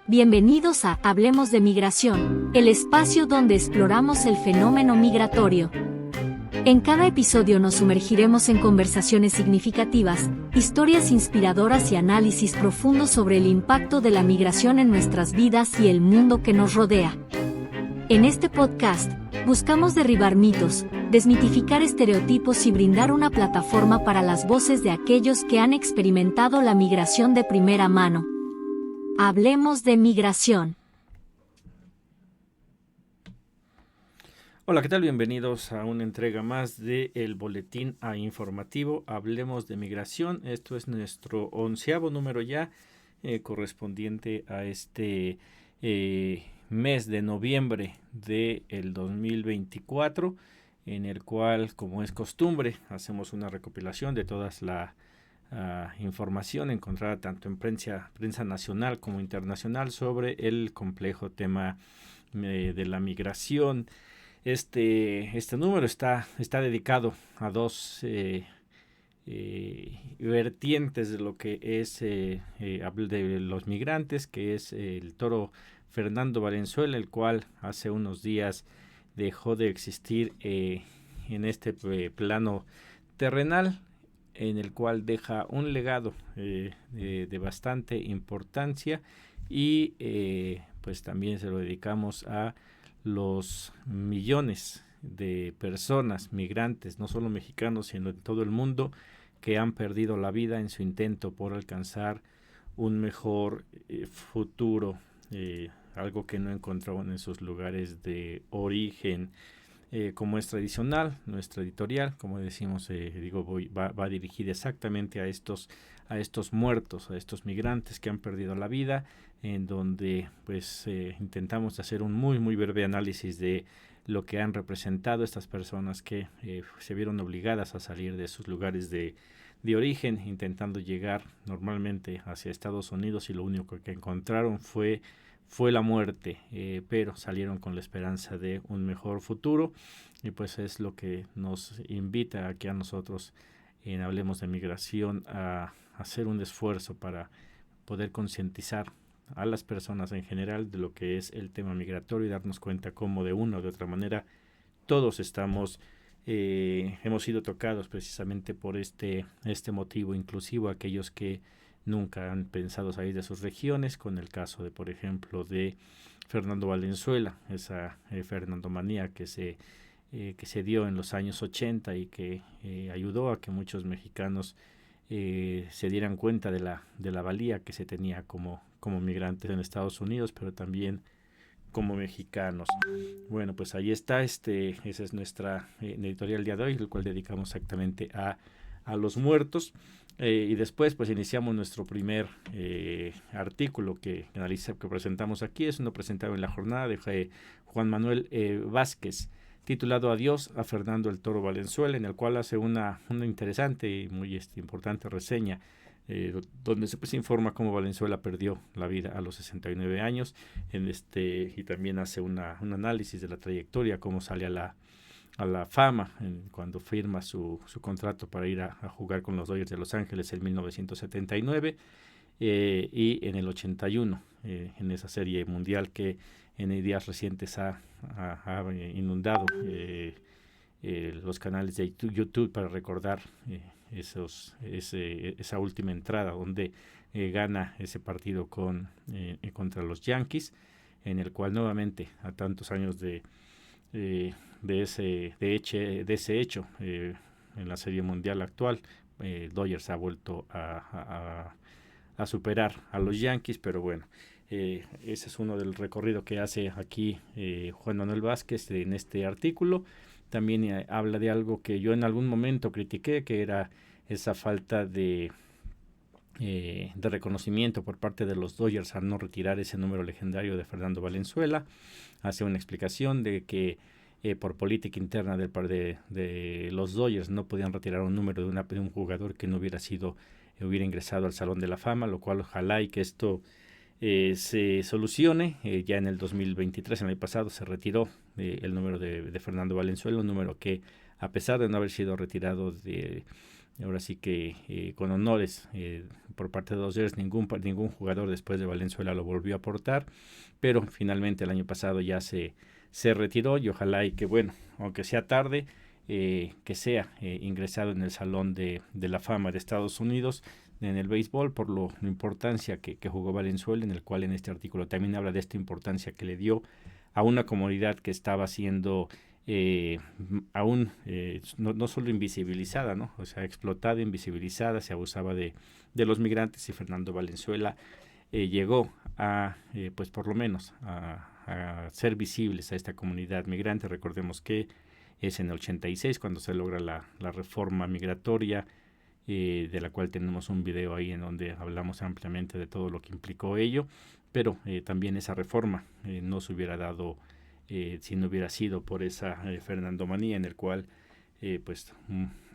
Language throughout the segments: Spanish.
Bienvenidos a Hablemos de Migración, el espacio donde exploramos el fenómeno migratorio. En cada episodio nos sumergiremos en conversaciones significativas, historias inspiradoras y análisis profundos sobre el impacto de la migración en nuestras vidas y el mundo que nos rodea. En este podcast, buscamos derribar mitos, desmitificar estereotipos y brindar una plataforma para las voces de aquellos que han experimentado la migración de primera mano. Hablemos de migración. Hola, ¿qué tal? Bienvenidos a una entrega más del boletín informativo Hablemos de Migración. Esto es nuestro 11º número ya, correspondiente a este mes de noviembre del 2024, en el cual, como es costumbre, hacemos una recopilación de todas la información encontrada tanto en prensa nacional como internacional sobre el complejo tema de la migración. Este número está dedicado a dos vertientes de lo que es de los migrantes, que es el toro Fernando Valenzuela, el cual hace unos días dejó de existir en este plano terrenal, en el cual deja un legado de bastante importancia y pues también se lo dedicamos a los millones de personas migrantes, no solo mexicanos, sino en todo el mundo, que han perdido la vida en su intento por alcanzar un mejor futuro, algo que no encontraban en sus lugares de origen. Como es tradicional, nuestra editorial, como decimos, va dirigida exactamente a estos muertos, a estos migrantes que han perdido la vida, en donde pues intentamos hacer un muy breve análisis de lo que han representado estas personas que se vieron obligadas a salir de sus lugares de origen, intentando llegar normalmente hacia Estados Unidos, y lo único que encontraron fue la muerte, pero salieron con la esperanza de un mejor futuro, y pues es lo que nos invita aquí a nosotros en Hablemos de Migración a hacer un esfuerzo para poder concientizar a las personas en general de lo que es el tema migratorio y darnos cuenta cómo de una o de otra manera todos hemos sido tocados precisamente por este motivo, inclusive aquellos que nunca han pensado salir de sus regiones, con el caso de, por ejemplo, de Fernando Valenzuela, esa fernandomanía que se dio en los años 80 y que ayudó a que muchos mexicanos se dieran cuenta de la valía que se tenía como migrantes en Estados Unidos, pero también como mexicanos. Bueno, pues ahí está, esa es nuestra editorial día de hoy, el cual dedicamos exactamente a los muertos. Y después pues iniciamos nuestro primer artículo que presentamos aquí. Es uno presentado en la jornada de Juan Manuel Vázquez, titulado Adiós a Fernando el Toro Valenzuela, en el cual hace una interesante y muy importante reseña, donde se informa cómo Valenzuela perdió la vida a los 69 años, y también hace un análisis de la trayectoria, cómo sale a la fama cuando firma su contrato para ir a jugar con los Dodgers de Los Ángeles en 1979, y en el 81, en esa serie mundial que en días recientes ha inundado los canales de YouTube para recordar esa última entrada donde gana ese partido contra los Yankees, en el cual nuevamente, a tantos años de ese hecho, en la serie mundial actual, Dodgers ha vuelto a superar a los Yankees. Pero bueno, ese es uno del recorrido que hace aquí Juan Manuel Vázquez en este artículo. También habla de algo que yo en algún momento critiqué, que era esa falta de reconocimiento por parte de los Dodgers al no retirar ese número legendario de Fernando Valenzuela. Hace una explicación de que por política interna de los Dodgers no podían retirar un número de un jugador que no hubiera ingresado al Salón de la Fama, lo cual ojalá y que esto se solucione. Ya en el 2023, el año pasado, se retiró el número de Fernando Valenzuela, un número que, a pesar de no haber sido retirado ahora sí que con honores por parte de los Dodgers. Ningún jugador después de Valenzuela lo volvió a aportar, pero finalmente el año pasado ya se retiró, y ojalá y que, bueno, aunque sea tarde, que sea ingresado en el Salón de la Fama de Estados Unidos en el béisbol, por la importancia que jugó Valenzuela, en el cual en este artículo también habla de esta importancia que le dio a una comunidad que estaba siendo aún no solo invisibilizada, ¿no? O sea, explotada, invisibilizada, se abusaba de los migrantes, y Fernando Valenzuela llegó a, pues por lo menos, a ser visibles a esta comunidad migrante. Recordemos que es en el 86 cuando se logra la reforma migratoria, de la cual tenemos un video ahí en donde hablamos ampliamente de todo lo que implicó ello, pero también esa reforma no se hubiera dado si no hubiera sido por esa Fernandomanía, en el cual pues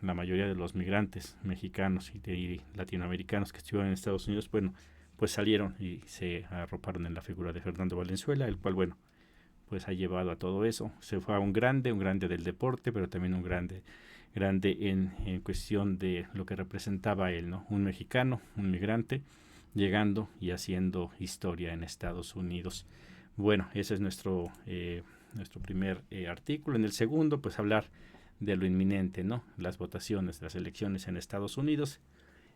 la mayoría de los migrantes mexicanos y latinoamericanos que estuvieron en Estados Unidos, bueno, pues salieron y se arroparon en la figura de Fernando Valenzuela, el cual, bueno, pues ha llevado a todo eso. Se fue a un grande del deporte, pero también un grande en cuestión de lo que representaba él, ¿no? Un mexicano, un migrante, llegando y haciendo historia en Estados Unidos. Bueno, ese es nuestro primer artículo. En el segundo, pues hablar de lo inminente, ¿no? Las votaciones, las elecciones en Estados Unidos,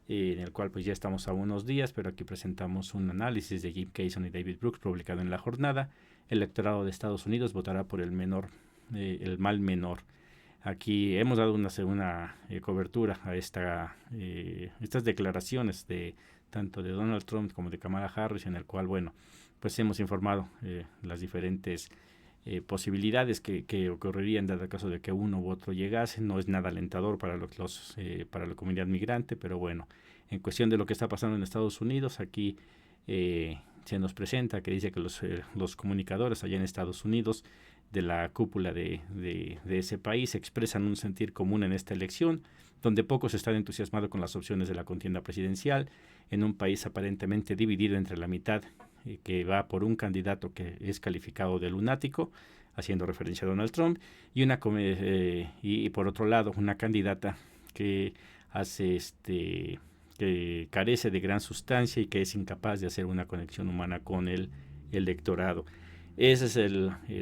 en el cual pues ya estamos a unos días, pero aquí presentamos un análisis de Jim Kayson y David Brooks publicado en La Jornada. El electorado de Estados Unidos votará por el mal menor. Aquí hemos dado una segunda cobertura a estas declaraciones de tanto de Donald Trump como de Kamala Harris, en el cual, bueno, pues hemos informado las diferentes posibilidades que ocurrirían dado el caso de que uno u otro llegase. No es nada alentador para para la comunidad migrante, pero bueno, en cuestión de lo que está pasando en Estados Unidos, aquí se nos presenta que dice que los comunicadores allá en Estados Unidos de la cúpula de ese país expresan un sentir común en esta elección, donde pocos están entusiasmados con las opciones de la contienda presidencial, en un país aparentemente dividido entre la mitad que va por un candidato que es calificado de lunático, haciendo referencia a Donald Trump, y por otro lado una candidata que hace que carece de gran sustancia y que es incapaz de hacer una conexión humana con el electorado. Ese es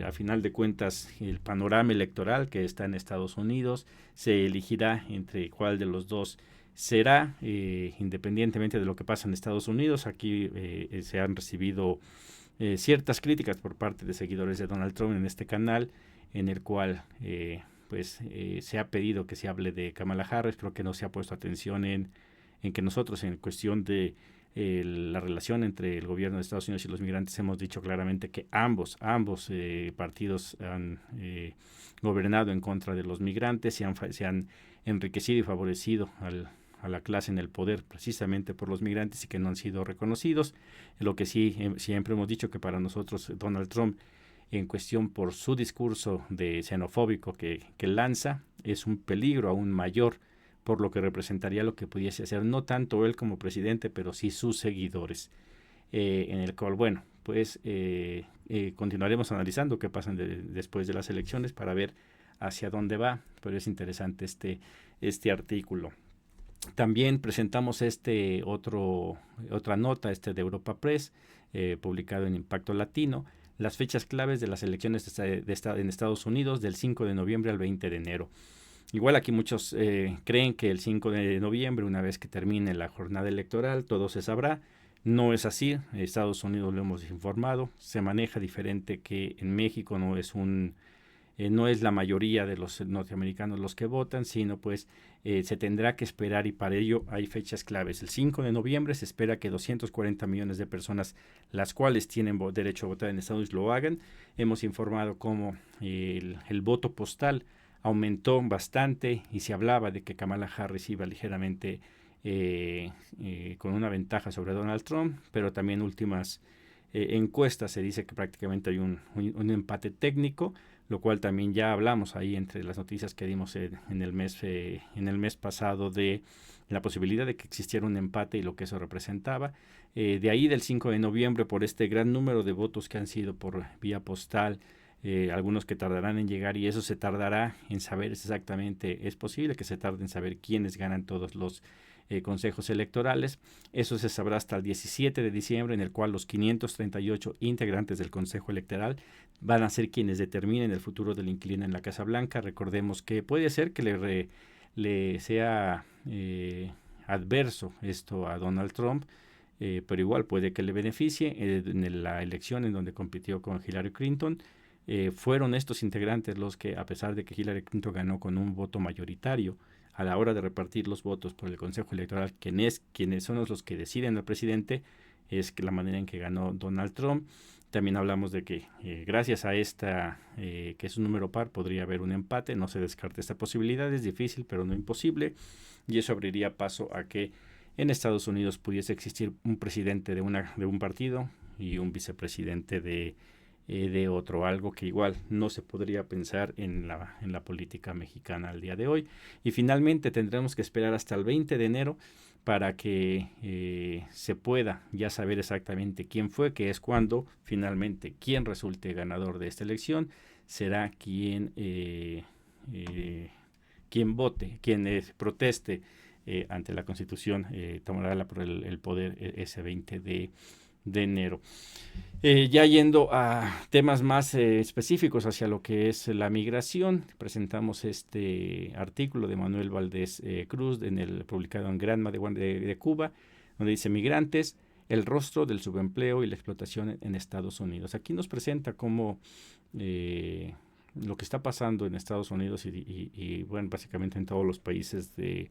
a final de cuentas, el panorama electoral que está en Estados Unidos. Se elegirá entre cuál de los dos será, independientemente de lo que pasa en Estados Unidos. Aquí se han recibido ciertas críticas por parte de seguidores de Donald Trump en este canal, en el cual se ha pedido que se hable de Kamala Harris. Creo que no se ha puesto atención en que nosotros, en cuestión de la relación entre el gobierno de Estados Unidos y los migrantes, hemos dicho claramente que ambos partidos han gobernado en contra de los migrantes, se han enriquecido y favorecido a la clase en el poder precisamente por los migrantes, y que no han sido reconocidos. Lo que sí siempre hemos dicho, que para nosotros Donald Trump, en cuestión por su discurso de xenofóbico que lanza, es un peligro aún mayor por lo que representaría lo que pudiese hacer, no tanto él como presidente, pero sí sus seguidores, en el cual, bueno, pues continuaremos analizando qué pasa después de las elecciones para ver hacia dónde va, pero es interesante este artículo. También presentamos otra nota, de Europa Press, publicado en Impacto Latino, las fechas claves de las elecciones en Estados Unidos del 5 de noviembre al 20 de enero. Igual aquí muchos creen que el 5 de noviembre, una vez que termine la jornada electoral, todo se sabrá. No es así. Estados Unidos, lo hemos informado, se maneja diferente que en México. No es la mayoría de los norteamericanos los que votan, sino pues se tendrá que esperar, y para ello hay fechas claves. El 5 de noviembre se espera que 240 millones de personas, las cuales tienen derecho a votar en Estados Unidos, lo hagan. Hemos informado cómo el voto postal aumentó bastante, y se hablaba de que Kamala Harris iba ligeramente con una ventaja sobre Donald Trump, pero también últimas encuestas se dice que prácticamente hay un empate técnico, lo cual también ya hablamos ahí entre las noticias que dimos en el mes pasado, de la posibilidad de que existiera un empate y lo que eso representaba. De ahí del 5 de noviembre, por este gran número de votos que han sido por vía postal, algunos que tardarán en llegar, y eso se tardará en saber exactamente, es posible que se tarde en saber quiénes ganan todos los consejos electorales. Eso se sabrá hasta el 17 de diciembre, en el cual los 538 integrantes del Consejo Electoral van a ser quienes determinen el futuro del inquilino en la Casa Blanca. Recordemos que puede ser que le sea adverso esto a Donald Trump, pero igual puede que le beneficie. En la elección en donde compitió con Hillary Clinton, fueron estos integrantes los que, a pesar de que Hillary Clinton ganó con un voto mayoritario, a la hora de repartir los votos por el Consejo Electoral, quienes son los que deciden al presidente, es que la manera en que ganó Donald Trump. También hablamos de que gracias a esta, que es un número par, podría haber un empate. No se descarta esta posibilidad, es difícil pero no imposible, y eso abriría paso a que en Estados Unidos pudiese existir un presidente de un partido y un vicepresidente de otro, algo que igual no se podría pensar en la política mexicana al día de hoy. Y finalmente tendremos que esperar hasta el 20 de enero para que se pueda ya saber exactamente quién fue, que es cuando finalmente quien resulte ganador de esta elección será quien vote, quien proteste ante la Constitución, tomará el poder ese 20 de enero. Ya yendo a temas más específicos hacia lo que es la migración, presentamos este artículo de Manuel Valdés Cruz publicado en Granma de Cuba, donde dice: migrantes, el rostro del subempleo y la explotación en Estados Unidos. Aquí nos presenta cómo lo que está pasando en Estados Unidos y bueno, básicamente en todos los países de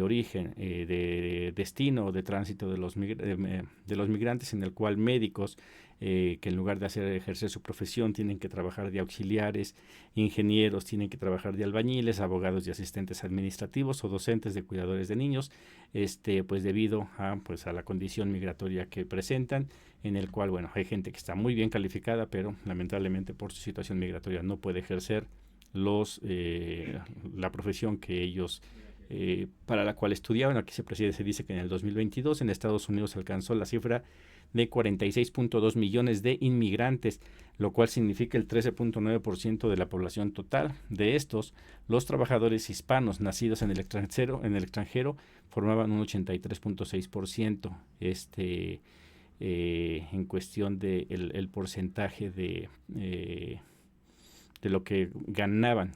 origen, de destino, de tránsito de los migrantes, en el cual médicos que en lugar de ejercer su profesión tienen que trabajar de auxiliares, ingenieros tienen que trabajar de albañiles, abogados y asistentes administrativos o docentes de cuidadores de niños, pues debido a la condición migratoria que presentan, en el cual bueno, hay gente que está muy bien calificada, pero lamentablemente por su situación migratoria no puede ejercer la profesión que ellos para la cual estudiaban. Aquí se dice que en el 2022 en Estados Unidos alcanzó la cifra de 46.2 millones de inmigrantes, lo cual significa el 13.9% de la población total. De estos, los trabajadores hispanos nacidos en el extranjero formaban un 83.6%. En cuestión de el porcentaje de lo que ganaban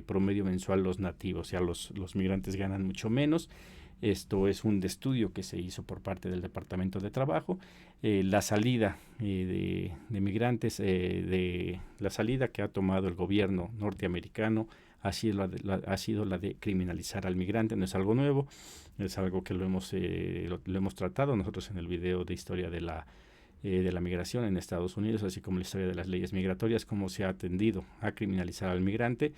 promedio mensual los nativos, o sea, los migrantes ganan mucho menos. Esto es un estudio que se hizo por parte del Departamento de Trabajo. La salida de migrantes, la salida que ha tomado el gobierno norteamericano ha sido la de criminalizar al migrante. No es algo nuevo, es algo que lo hemos tratado nosotros en el video de historia de la migración en Estados Unidos, así como la historia de las leyes migratorias, cómo se ha tendido a criminalizar al migrante.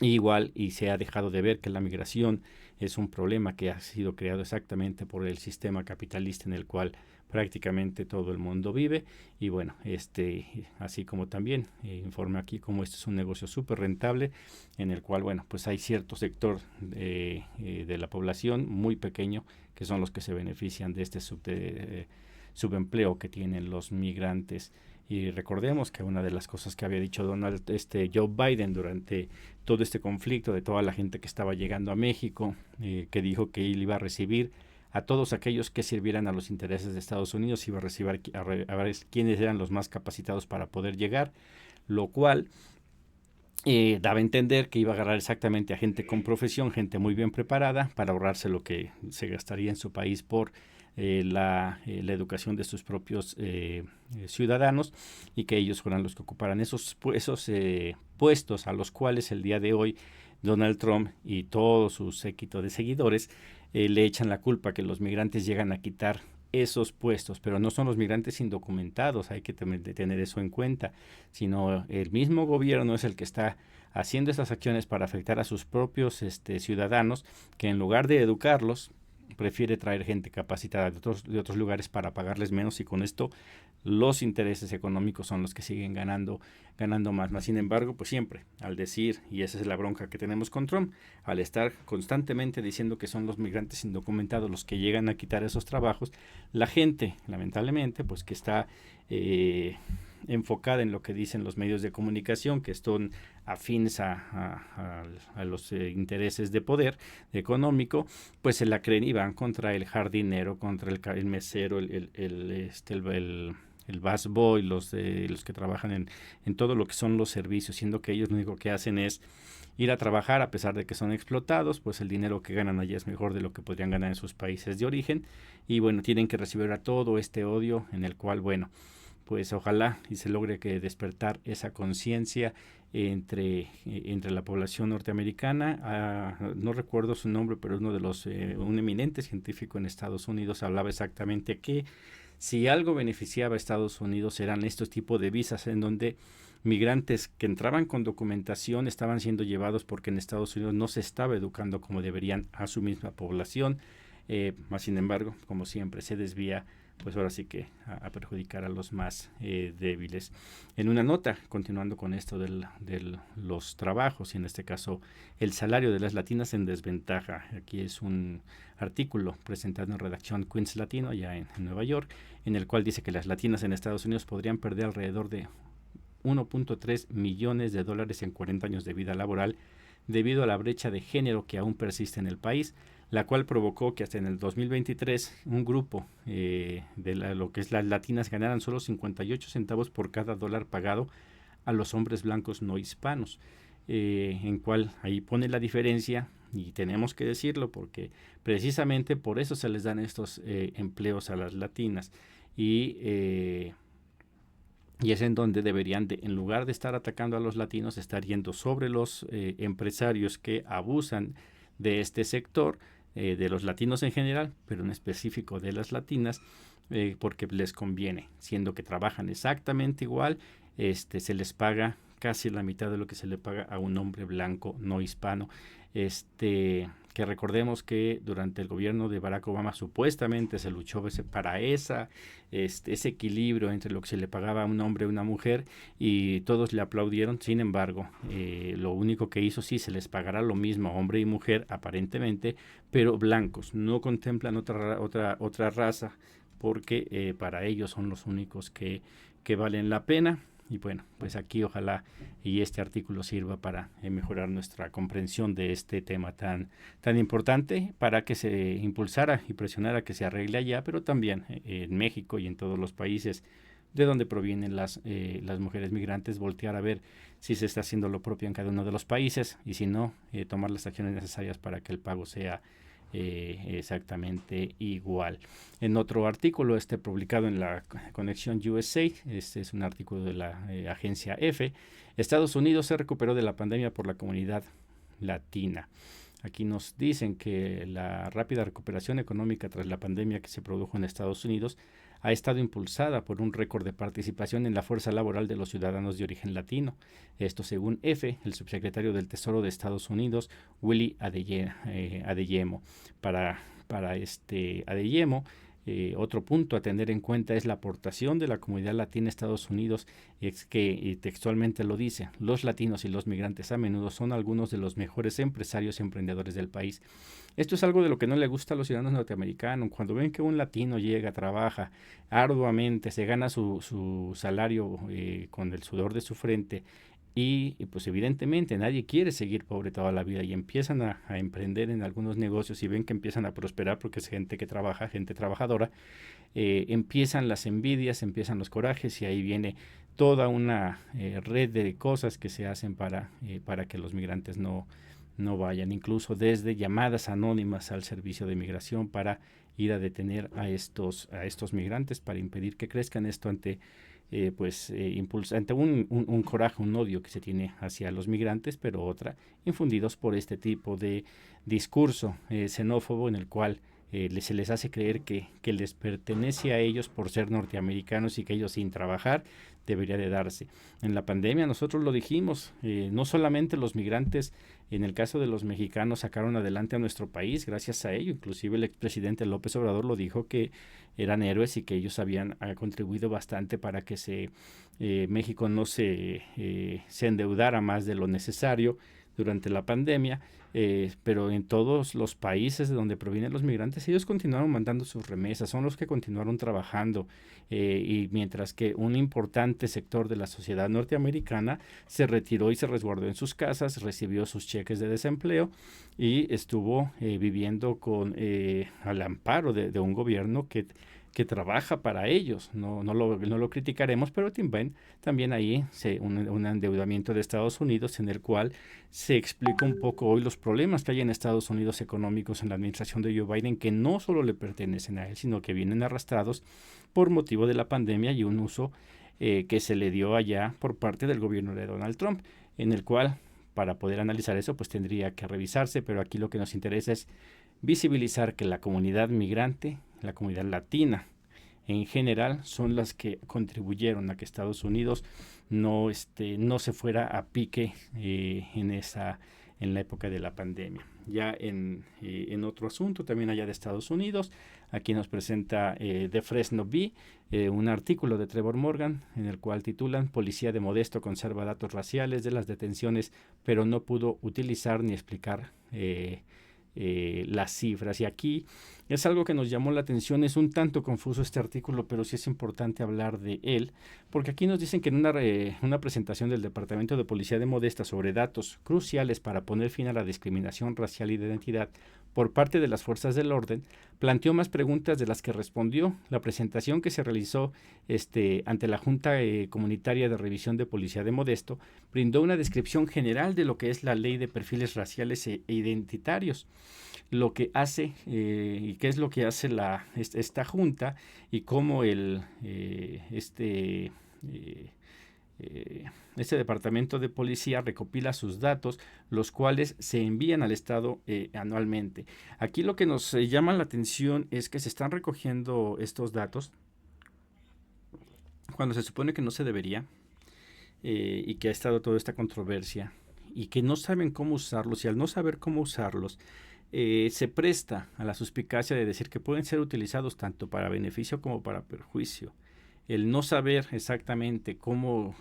Igual, y se ha dejado de ver que la migración es un problema que ha sido creado exactamente por el sistema capitalista en el cual prácticamente todo el mundo vive. Y bueno, así como también informa aquí como este es un negocio súper rentable, en el cual bueno, pues hay cierto sector de la población muy pequeño que son los que se benefician de este subempleo que tienen los migrantes. Y recordemos que una de las cosas que había dicho Joe Biden durante todo este conflicto, de toda la gente que estaba llegando a México, que dijo que él iba a recibir a todos aquellos que sirvieran a los intereses de Estados Unidos, iba a recibir a ver quiénes eran los más capacitados para poder llegar, lo cual daba a entender que iba a agarrar exactamente a gente con profesión, gente muy bien preparada, para ahorrarse lo que se gastaría en su país por la educación de sus propios ciudadanos, y que ellos fueran los que ocuparan esos puestos a los cuales el día de hoy Donald Trump y todo su séquito de seguidores le echan la culpa que los migrantes llegan a quitar esos puestos, pero no son los migrantes indocumentados, hay que tener eso en cuenta, sino el mismo gobierno es el que está haciendo estas acciones para afectar a sus propios ciudadanos, que en lugar de educarlos prefiere traer gente capacitada de otros lugares para pagarles menos, y con esto los intereses económicos son los que siguen ganando más. Sin embargo, pues siempre al decir, y esa es la bronca que tenemos con Trump, al estar constantemente diciendo que son los migrantes indocumentados los que llegan a quitar esos trabajos, la gente lamentablemente pues que está enfocada en lo que dicen los medios de comunicación, que están afines a los intereses de poder económico, pues se la creen y van contra el jardinero, contra el mesero, el busboy, los que trabajan en todo lo que son los servicios, siendo que ellos lo único que hacen es ir a trabajar, a pesar de que son explotados, pues el dinero que ganan allá es mejor de lo que podrían ganar en sus países de origen, y bueno, tienen que recibir a todo este odio en el cual, bueno, pues ojalá y se logre que despertar esa conciencia entre la población norteamericana. No recuerdo su nombre, pero uno de un eminente científico en Estados Unidos hablaba exactamente que si algo beneficiaba a Estados Unidos eran estos tipos de visas en donde migrantes que entraban con documentación estaban siendo llevados porque en Estados Unidos no se estaba educando como deberían a su misma población, más sin embargo, como siempre, se desvía pues ahora sí que a perjudicar a los más débiles. En una nota, continuando con esto de los trabajos, y en este caso el salario de las latinas en desventaja, aquí es un artículo presentado en redacción Queens Latino, allá en Nueva York, en el cual dice que las latinas en Estados Unidos podrían perder alrededor de 1.3 millones de dólares en 40 años de vida laboral debido a la brecha de género que aún persiste en el país, la cual provocó que hasta en el 2023 un grupo lo que es las latinas ganaran solo 58 centavos por cada dólar pagado a los hombres blancos no hispanos, en cual ahí pone la diferencia, y tenemos que decirlo porque precisamente por eso se les dan estos empleos a las latinas, y es en donde deberían, en lugar de estar atacando a los latinos, estar yendo sobre los empresarios que abusan de este sector, de los latinos en general, pero en específico de las latinas, porque les conviene, siendo que trabajan exactamente igual, se les paga casi la mitad de lo que se le paga a un hombre blanco no hispano. Que recordemos que durante el gobierno de Barack Obama supuestamente se luchó para ese equilibrio entre lo que se le pagaba a un hombre y una mujer, y todos le aplaudieron. Sin embargo, lo único que hizo, sí, se les pagará lo mismo a hombre y mujer aparentemente, pero blancos. No contemplan otra raza porque para ellos son los únicos que valen la pena. Y bueno, pues aquí ojalá y este artículo sirva para mejorar nuestra comprensión de este tema tan importante, para que se impulsara y presionara que se arregle allá, pero también en México y en todos los países de donde provienen las mujeres migrantes, voltear a ver si se está haciendo lo propio en cada uno de los países, y si no, tomar las acciones necesarias para que el pago sea exactamente igual. En otro artículo publicado en la Conexión USA, este es un artículo de la agencia EFE, Estados Unidos se recuperó de la pandemia por la comunidad latina. Aquí nos dicen que la rápida recuperación económica tras la pandemia que se produjo en Estados Unidos ha estado impulsada por un récord de participación en la fuerza laboral de los ciudadanos de origen latino. Esto según EFE, el subsecretario del Tesoro de Estados Unidos, Willie Adeyemo. Para Adeyemo, otro punto a tener en cuenta es la aportación de la comunidad latina a Estados Unidos, y textualmente lo dice: los latinos y los migrantes a menudo son algunos de los mejores empresarios y emprendedores del país. Esto es algo de lo que no le gusta a los ciudadanos norteamericanos. Cuando ven que un latino llega, trabaja arduamente, se gana su salario con el sudor de su frente, y pues evidentemente nadie quiere seguir pobre toda la vida, y empiezan a emprender en algunos negocios y ven que empiezan a prosperar porque es gente que trabaja, gente trabajadora, empiezan las envidias, empiezan los corajes, y ahí viene toda una red de cosas que se hacen para que los migrantes no vayan, incluso desde llamadas anónimas al servicio de migración para ir a detener a estos migrantes, para impedir que crezcan. Esto ante un coraje, un odio que se tiene hacia los migrantes, pero otra infundidos por este tipo de discurso xenófobo, en el cual se les hace creer que les pertenece a ellos por ser norteamericanos, y que ellos sin trabajar debería de darse. En la pandemia nosotros lo dijimos, no solamente los migrantes, en el caso de los mexicanos, sacaron adelante a nuestro país gracias a ello. Inclusive el expresidente López Obrador lo dijo, que eran héroes y que ellos habían contribuido bastante para que México no se endeudara más de lo necesario, durante la pandemia, pero en todos los países de donde provienen los migrantes, ellos continuaron mandando sus remesas, son los que continuaron trabajando, y mientras que un importante sector de la sociedad norteamericana se retiró y se resguardó en sus casas, recibió sus cheques de desempleo y estuvo viviendo al amparo de un gobierno que trabaja para ellos. No lo criticaremos, pero también ahí un endeudamiento de Estados Unidos en el cual se explica un poco hoy los problemas que hay en Estados Unidos económicos en la administración de Joe Biden, que no solo le pertenecen a él, sino que vienen arrastrados por motivo de la pandemia y un uso que se le dio allá por parte del gobierno de Donald Trump, en el cual, para poder analizar eso, pues tendría que revisarse, pero aquí lo que nos interesa es visibilizar que la comunidad migrante, la comunidad latina en general, son las que contribuyeron a que Estados Unidos no se fuera a pique en la época de la pandemia. Ya en otro asunto, también allá de Estados Unidos, aquí nos presenta The Fresno Bee, un artículo de Trevor Morgan, en el cual titulan Policía de Modesto conserva datos raciales de las detenciones, pero no pudo utilizar ni explicar las cifras. Y aquí es algo que nos llamó la atención. Es un tanto confuso este artículo, pero sí es importante hablar de él, porque aquí nos dicen que en una presentación del Departamento de Policía de Modesta sobre datos cruciales para poner fin a la discriminación racial y de identidad por parte de las fuerzas del orden, planteó más preguntas de las que respondió. La presentación que se realizó ante la Junta Comunitaria de Revisión de Policía de Modesto brindó una descripción general de lo que es la Ley de Perfiles Raciales e Identitarios, lo que hace y qué es lo que hace esta Junta, y cómo este departamento de policía recopila sus datos, los cuales se envían al Estado anualmente. Aquí lo que nos llama la atención es que se están recogiendo estos datos cuando se supone que no se debería, y que ha estado toda esta controversia y que no saben cómo usarlos, y al no saber cómo usarlos, se presta a la suspicacia de decir que pueden ser utilizados tanto para beneficio como para perjuicio. El no saber exactamente cómo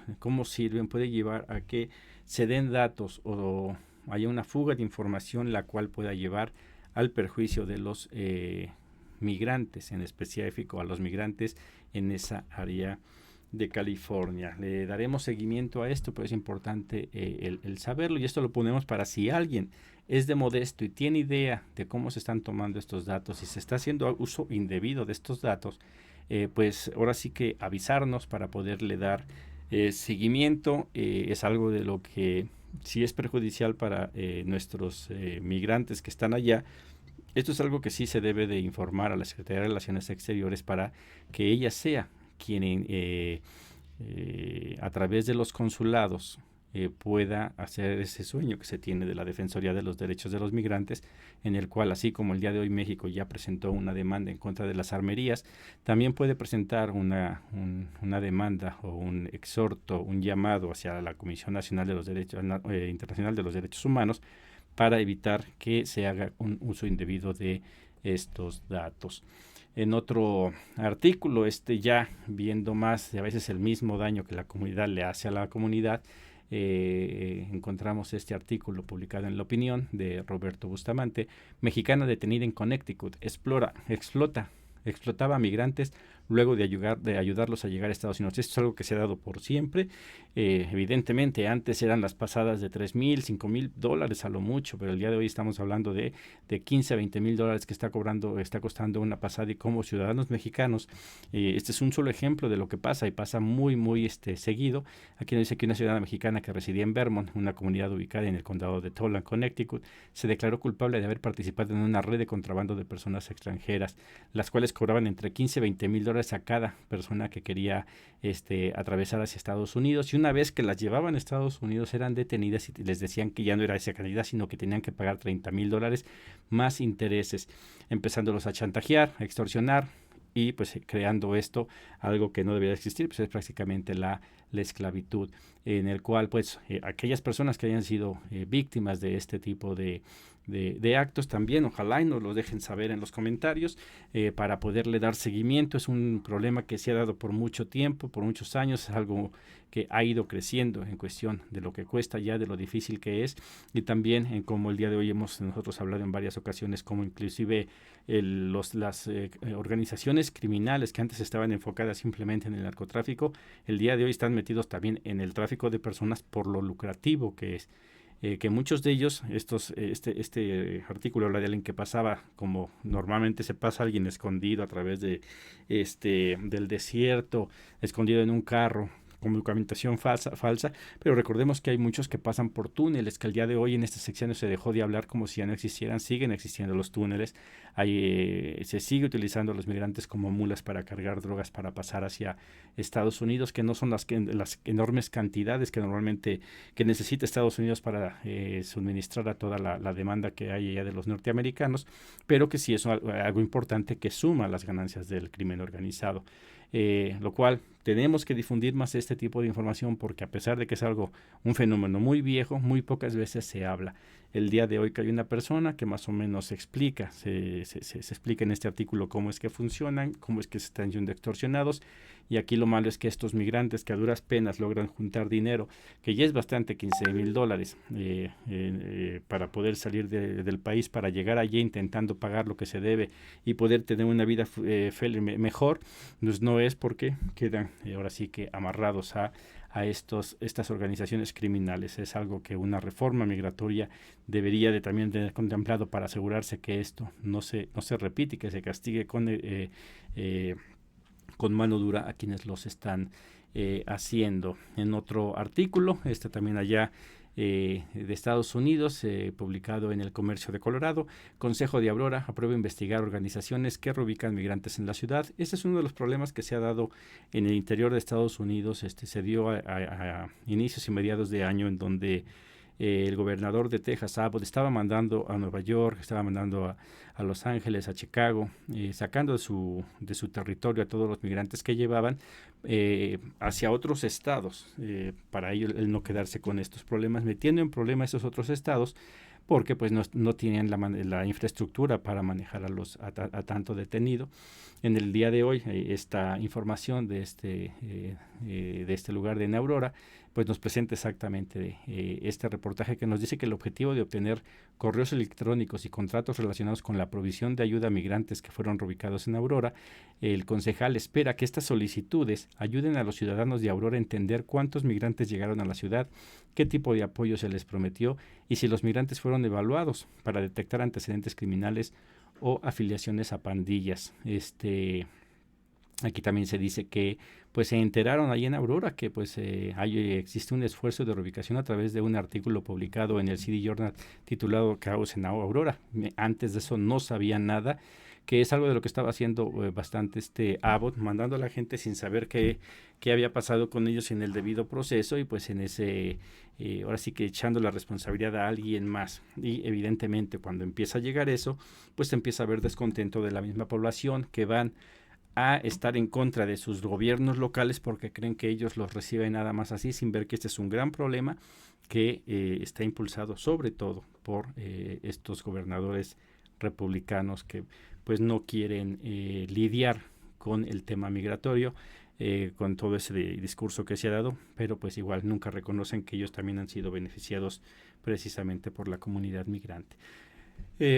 sirven puede llevar a que se den datos o haya una fuga de información, la cual pueda llevar al perjuicio de los migrantes, en específico a los migrantes en esa área de California. Le daremos seguimiento a esto, pero es importante el saberlo, y esto lo ponemos para si alguien es de Modesto y tiene idea de cómo se están tomando estos datos y se está haciendo uso indebido de estos datos, pues ahora sí que avisarnos para poderle dar seguimiento. Es algo de lo que sí es perjudicial para nuestros migrantes que están allá. Esto es algo que sí se debe de informar a la Secretaría de Relaciones Exteriores para que ella sea quien a través de los consulados pueda hacer ese sueño que se tiene de la Defensoría de los Derechos de los Migrantes, en el cual, así como el día de hoy México ya presentó una demanda en contra de las armerías, también puede presentar una demanda o un exhorto, un llamado hacia la Comisión Nacional de los Derechos Internacional de los Derechos Humanos para evitar que se haga un uso indebido de estos datos. En otro artículo, ya viendo más de a veces el mismo daño que la comunidad le hace a la comunidad, encontramos este artículo publicado en La Opinión de Roberto Bustamante. Mexicana detenida en Connecticut explotaba a migrantes luego de ayudarlos a llegar a Estados Unidos. Esto es algo que se ha dado por siempre. Evidentemente antes eran las pasadas de $3,000, $5,000 a lo mucho, pero el día de hoy estamos hablando de $15 a $20,000 que está costando una pasada, y como ciudadanos mexicanos, este es un solo ejemplo de lo que pasa, y pasa muy seguido. Aquí nos dice que una ciudadana mexicana que residía en Vermont, una comunidad ubicada en el condado de Tolan, Connecticut, se declaró culpable de haber participado en una red de contrabando de personas extranjeras, las cuales cobraban entre $15 y $20,000 a cada persona que quería atravesar hacia Estados Unidos, y una vez que las llevaban a Estados Unidos eran detenidas y les decían que ya no era esa cantidad, sino que tenían que pagar $30,000 más intereses, empezándolos a chantajear, a extorsionar, y pues creando esto algo que no debería existir, pues es prácticamente la esclavitud, en el cual pues aquellas personas que hayan sido víctimas de este tipo de de actos también. Ojalá y nos lo dejen saber en los comentarios para poderle dar seguimiento. Es un problema que se ha dado por mucho tiempo, por muchos años, es algo que ha ido creciendo en cuestión de lo que cuesta ya, de lo difícil que es, y también en cómo el día de hoy hemos nosotros hablado en varias ocasiones, como inclusive las organizaciones criminales que antes estaban enfocadas simplemente en el narcotráfico, el día de hoy están metidos también en el tráfico de personas por lo lucrativo que es. Que muchos de ellos, este artículo habla de alguien que pasaba como normalmente se pasa alguien escondido a través de del desierto, escondido en un carro, con documentación falsa, pero recordemos que hay muchos que pasan por túneles, que al día de hoy en este sexenio se dejó de hablar como si ya no existieran, siguen existiendo los túneles, se sigue utilizando a los migrantes como mulas para cargar drogas para pasar hacia Estados Unidos, que no son las enormes cantidades que normalmente que necesita Estados Unidos para suministrar a toda la demanda que hay allá de los norteamericanos, pero que sí es algo importante que suma las ganancias del crimen organizado. Lo cual tenemos que difundir más este tipo de información porque a pesar de que es un fenómeno muy viejo, muy pocas veces se habla. El día de hoy que hay una persona que más o menos se explica en este artículo cómo es que funcionan, cómo es que se están siendo extorsionados, y aquí lo malo es que estos migrantes que a duras penas logran juntar dinero, que ya es bastante, $15,000 para poder salir del país, para llegar allí intentando pagar lo que se debe y poder tener una vida mejor, pues no es porque quedan ahora sí que amarrados a estas organizaciones criminales. Es algo que una reforma migratoria debería de también tener contemplado para asegurarse que esto no se repite y que se castigue con mano dura a quienes los están haciendo. En otro artículo, también allá de Estados Unidos, publicado en El Comercio de Colorado, Consejo de Aurora aprueba investigar organizaciones que reubican migrantes en la ciudad. Este es uno de los problemas que se ha dado en el interior de Estados Unidos. Se dio a inicios y mediados de año, en donde el gobernador de Texas, Abbott, estaba mandando a Nueva York, estaba mandando a Los Ángeles, a Chicago, sacando de su territorio a todos los migrantes que llevaban hacia otros estados, para ello el no quedarse con estos problemas, metiendo en problema a esos otros estados, porque pues no tienen la infraestructura para manejar a tanto detenido. En el día de hoy, esta información de este lugar de Aurora, pues nos presenta exactamente este reportaje que nos dice que el objetivo de obtener correos electrónicos y contratos relacionados con la provisión de ayuda a migrantes que fueron reubicados en Aurora, el concejal espera que estas solicitudes ayuden a los ciudadanos de Aurora a entender cuántos migrantes llegaron a la ciudad, qué tipo de apoyo se les prometió y si los migrantes fueron evaluados para detectar antecedentes criminales o afiliaciones a pandillas. Aquí también se dice que pues se enteraron ahí en Aurora que pues existe un esfuerzo de reubicación a través de un artículo publicado en el City Journal titulado Caos en Aurora. Antes de eso no sabía nada, que es algo de lo que estaba haciendo bastante Abbott, mandando a la gente sin saber qué había pasado con ellos en el debido proceso, y pues en ahora sí que echando la responsabilidad a alguien más. Y evidentemente cuando empieza a llegar eso, pues empieza a haber descontento de la misma población, que van a estar en contra de sus gobiernos locales porque creen que ellos los reciben nada más así, sin ver que este es un gran problema que está impulsado sobre todo por estos gobernadores republicanos que pues no quieren lidiar con el tema migratorio, con todo ese discurso que se ha dado, pero pues igual nunca reconocen que ellos también han sido beneficiados precisamente por la comunidad migrante.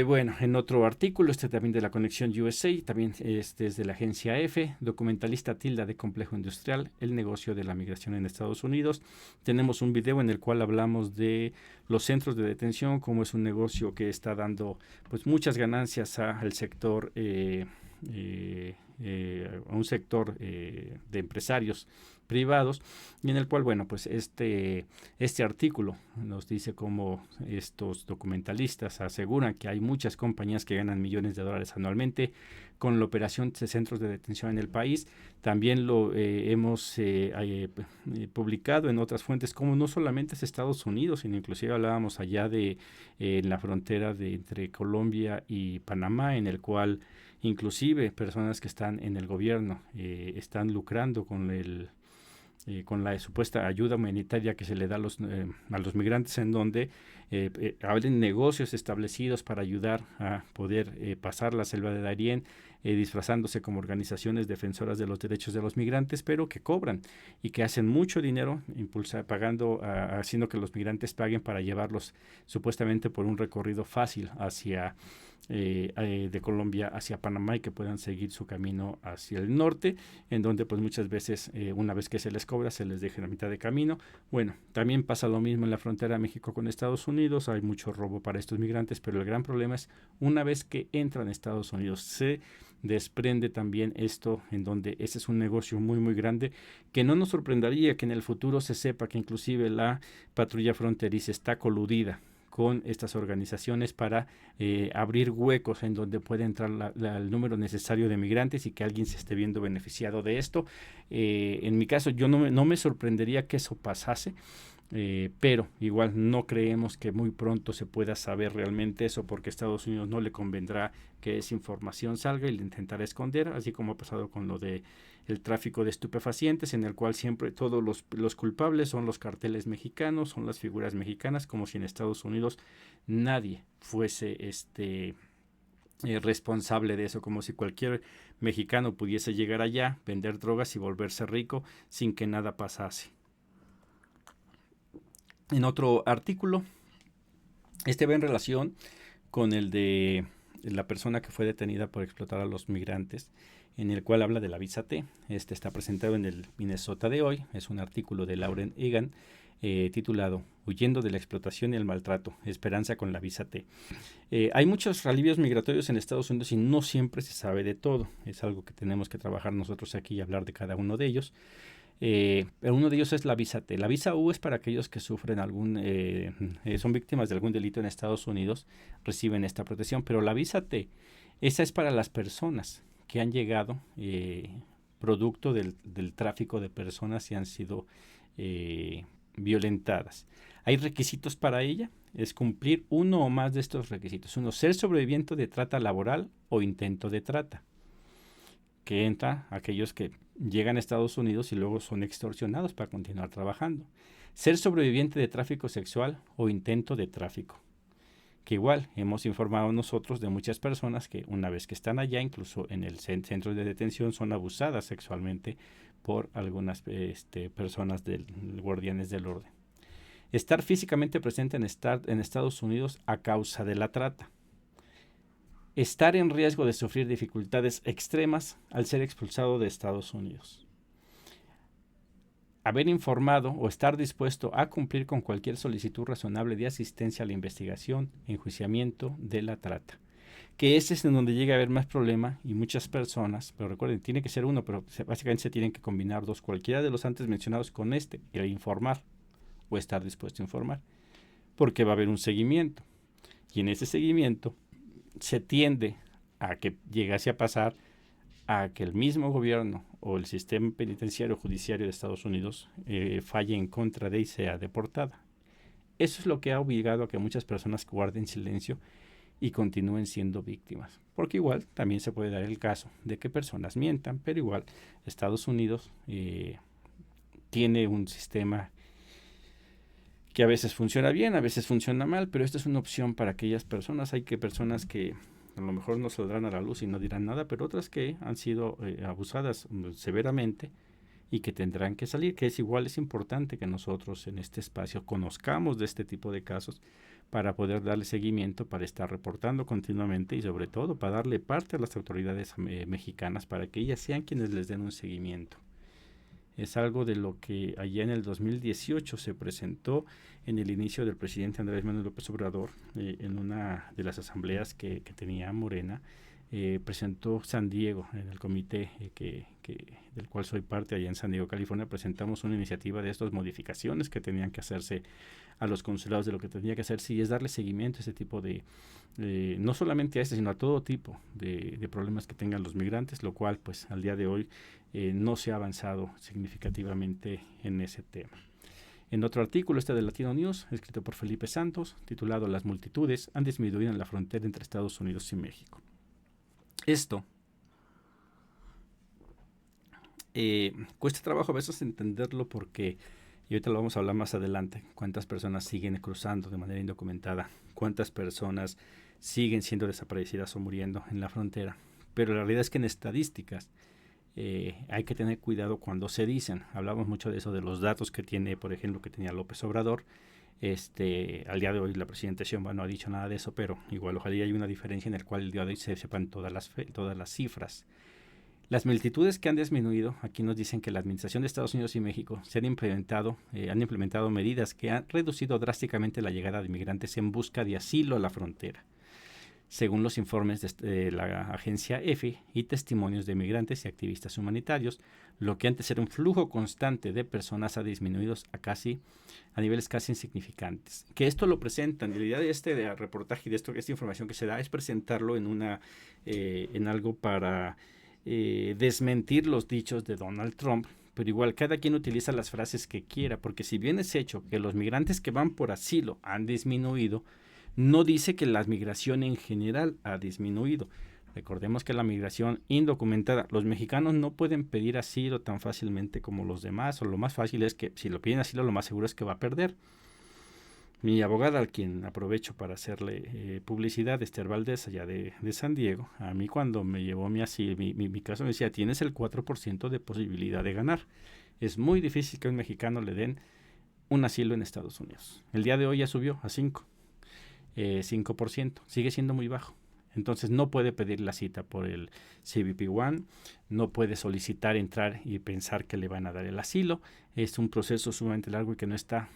Bueno, en otro artículo, también de la Conexión USA, también es de la agencia EFE, documentalista tilda de complejo industrial, el negocio de la migración en Estados Unidos. Tenemos un video en el cual hablamos de los centros de detención, como es un negocio que está dando pues muchas ganancias al sector, a un sector de empresarios privados, y en el cual, bueno, pues este artículo nos dice cómo estos documentalistas aseguran que hay muchas compañías que ganan millones de dólares anualmente con la operación de centros de detención en el país. También lo hemos publicado en otras fuentes, como no solamente es Estados Unidos, sino inclusive hablábamos allá de la frontera entre Colombia y Panamá, en el cual inclusive personas que están en el gobierno están lucrando con con la supuesta ayuda humanitaria que se le da a los migrantes, en donde hablen negocios establecidos para ayudar a poder pasar la selva de Darién, disfrazándose como organizaciones defensoras de los derechos de los migrantes, pero que cobran y que hacen mucho dinero haciendo que los migrantes paguen para llevarlos supuestamente por un recorrido fácil hacia de Colombia hacia Panamá, y que puedan seguir su camino hacia el norte, en donde pues muchas veces una vez que se les cobra se les deja a mitad de camino. Bueno, también pasa lo mismo en la frontera de México con Estados Unidos, hay mucho robo para estos migrantes, pero el gran problema es una vez que entran a Estados Unidos se desprende también esto, en donde ese es un negocio muy muy grande, que no nos sorprendería que en el futuro se sepa que inclusive la patrulla fronteriza está coludida con estas organizaciones para abrir huecos en donde puede entrar el número necesario de migrantes y que alguien se esté viendo beneficiado de esto. En mi caso, yo no me sorprendería que eso pasase, pero igual no creemos que muy pronto se pueda saber realmente eso, porque a Estados Unidos no le convendrá que esa información salga y le intentará esconder, así como ha pasado con lo de el tráfico de estupefacientes, en el cual siempre todos los culpables son los carteles mexicanos, son las figuras mexicanas, como si en Estados Unidos nadie fuese responsable de eso, como si cualquier mexicano pudiese llegar allá, vender drogas y volverse rico sin que nada pasase. En otro artículo, va en relación con el de la persona que fue detenida por explotar a los migrantes, en el cual habla de la visa T. Está presentado en el Minnesota de hoy. Es un artículo de Lauren Egan titulado Huyendo de la explotación y el maltrato, esperanza con la visa T. Hay muchos alivios migratorios en Estados Unidos y no siempre se sabe de todo. Es algo que tenemos que trabajar nosotros aquí y hablar de cada uno de ellos. Pero uno de ellos es la visa T. La visa U es para aquellos que sufren son víctimas de algún delito en Estados Unidos, reciben esta protección, pero la visa T, esa es para las personas que han llegado producto del tráfico de personas y han sido violentadas. Hay requisitos para ella, es cumplir uno o más de estos requisitos. Uno, ser sobreviviente de trata laboral o intento de trata, que entra aquellos que llegan a Estados Unidos y luego son extorsionados para continuar trabajando. Ser sobreviviente de tráfico sexual o intento de tráfico, que igual hemos informado nosotros de muchas personas que una vez que están allá, incluso en el centro de detención, son abusadas sexualmente por algunas personas guardianes del orden. Estar físicamente presente en Estados Unidos a causa de la trata. Estar en riesgo de sufrir dificultades extremas al ser expulsado de Estados Unidos. Haber informado o estar dispuesto a cumplir con cualquier solicitud razonable de asistencia a la investigación, enjuiciamiento de la trata. Que ese es en donde llega a haber más problema y muchas personas, pero recuerden, tiene que ser uno, pero básicamente se tienen que combinar dos, cualquiera de los antes mencionados con el informar o estar dispuesto a informar, porque va a haber un seguimiento. Y en ese seguimiento se tiende a que llegase a pasar a que el mismo gobierno o el sistema penitenciario judiciario de Estados Unidos falle en contra de y sea deportada. Eso es lo que ha obligado a que muchas personas guarden silencio y continúen siendo víctimas. Porque igual también se puede dar el caso de que personas mientan, pero igual Estados Unidos tiene un sistema que a veces funciona bien, a veces funciona mal, pero esta es una opción para aquellas personas. Hay personas que a lo mejor no saldrán a la luz y no dirán nada, pero otras que han sido abusadas severamente y que tendrán que salir, que es importante que nosotros en este espacio conozcamos de este tipo de casos para poder darle seguimiento, para estar reportando continuamente y sobre todo para darle parte a las autoridades mexicanas para que ellas sean quienes les den un seguimiento. Es algo de lo que allá en el 2018 se presentó en el inicio del presidente Andrés Manuel López Obrador, en una de las asambleas que tenía Morena. Presentó San Diego, en el comité del cual soy parte allá en San Diego, California. Presentamos una iniciativa de estas modificaciones que tenían que hacerse a los consulados, de lo que tenía que hacerse, y es darle seguimiento a ese tipo de, no solamente a sino a todo tipo de problemas que tengan los migrantes, lo cual pues al día de hoy no se ha avanzado significativamente en ese tema. En otro artículo, de Latino News, escrito por Felipe Santos, titulado Las multitudes han disminuido en la frontera entre Estados Unidos y México. Esto Cuesta trabajo a veces entenderlo porque, y ahorita lo vamos a hablar más adelante, cuántas personas siguen cruzando de manera indocumentada, cuántas personas siguen siendo desaparecidas o muriendo en la frontera. Pero la realidad es que en estadísticas hay que tener cuidado cuando se dicen. Hablamos mucho de eso, de los datos que tiene, por ejemplo, que tenía López Obrador. Al día de hoy la presidenta Sheinbaum no ha dicho nada de eso, pero igual ojalá haya una diferencia en el cual el día de hoy se sepan todas las cifras. Las multitudes que han disminuido, aquí nos dicen que la Administración de Estados Unidos y México han implementado medidas que han reducido drásticamente la llegada de migrantes en busca de asilo a la frontera, según los informes de la agencia EFE y testimonios de migrantes y activistas humanitarios. Lo que antes era un flujo constante de personas ha disminuido a niveles casi insignificantes. Que esto lo presentan, y la idea de reportaje y de esta información que se da es presentarlo en algo para desmentir los dichos de Donald Trump, pero igual cada quien utiliza las frases que quiera, porque si bien es hecho que los migrantes que van por asilo han disminuido, no dice que la migración en general ha disminuido. Recordemos que la migración indocumentada, los mexicanos no pueden pedir asilo tan fácilmente como los demás, o lo más fácil es que si lo piden asilo, lo más seguro es que va a perder. Mi abogada, al quien aprovecho para hacerle publicidad, Esther Valdés, allá de San Diego, a mí cuando me llevó mi caso me decía, tienes el 4% de posibilidad de ganar. Es muy difícil que a un mexicano le den un asilo en Estados Unidos. El día de hoy ya subió a 5%, sigue siendo muy bajo. Entonces no puede pedir la cita por el CBP One, no puede solicitar entrar y pensar que le van a dar el asilo. Es un proceso sumamente largo y que no está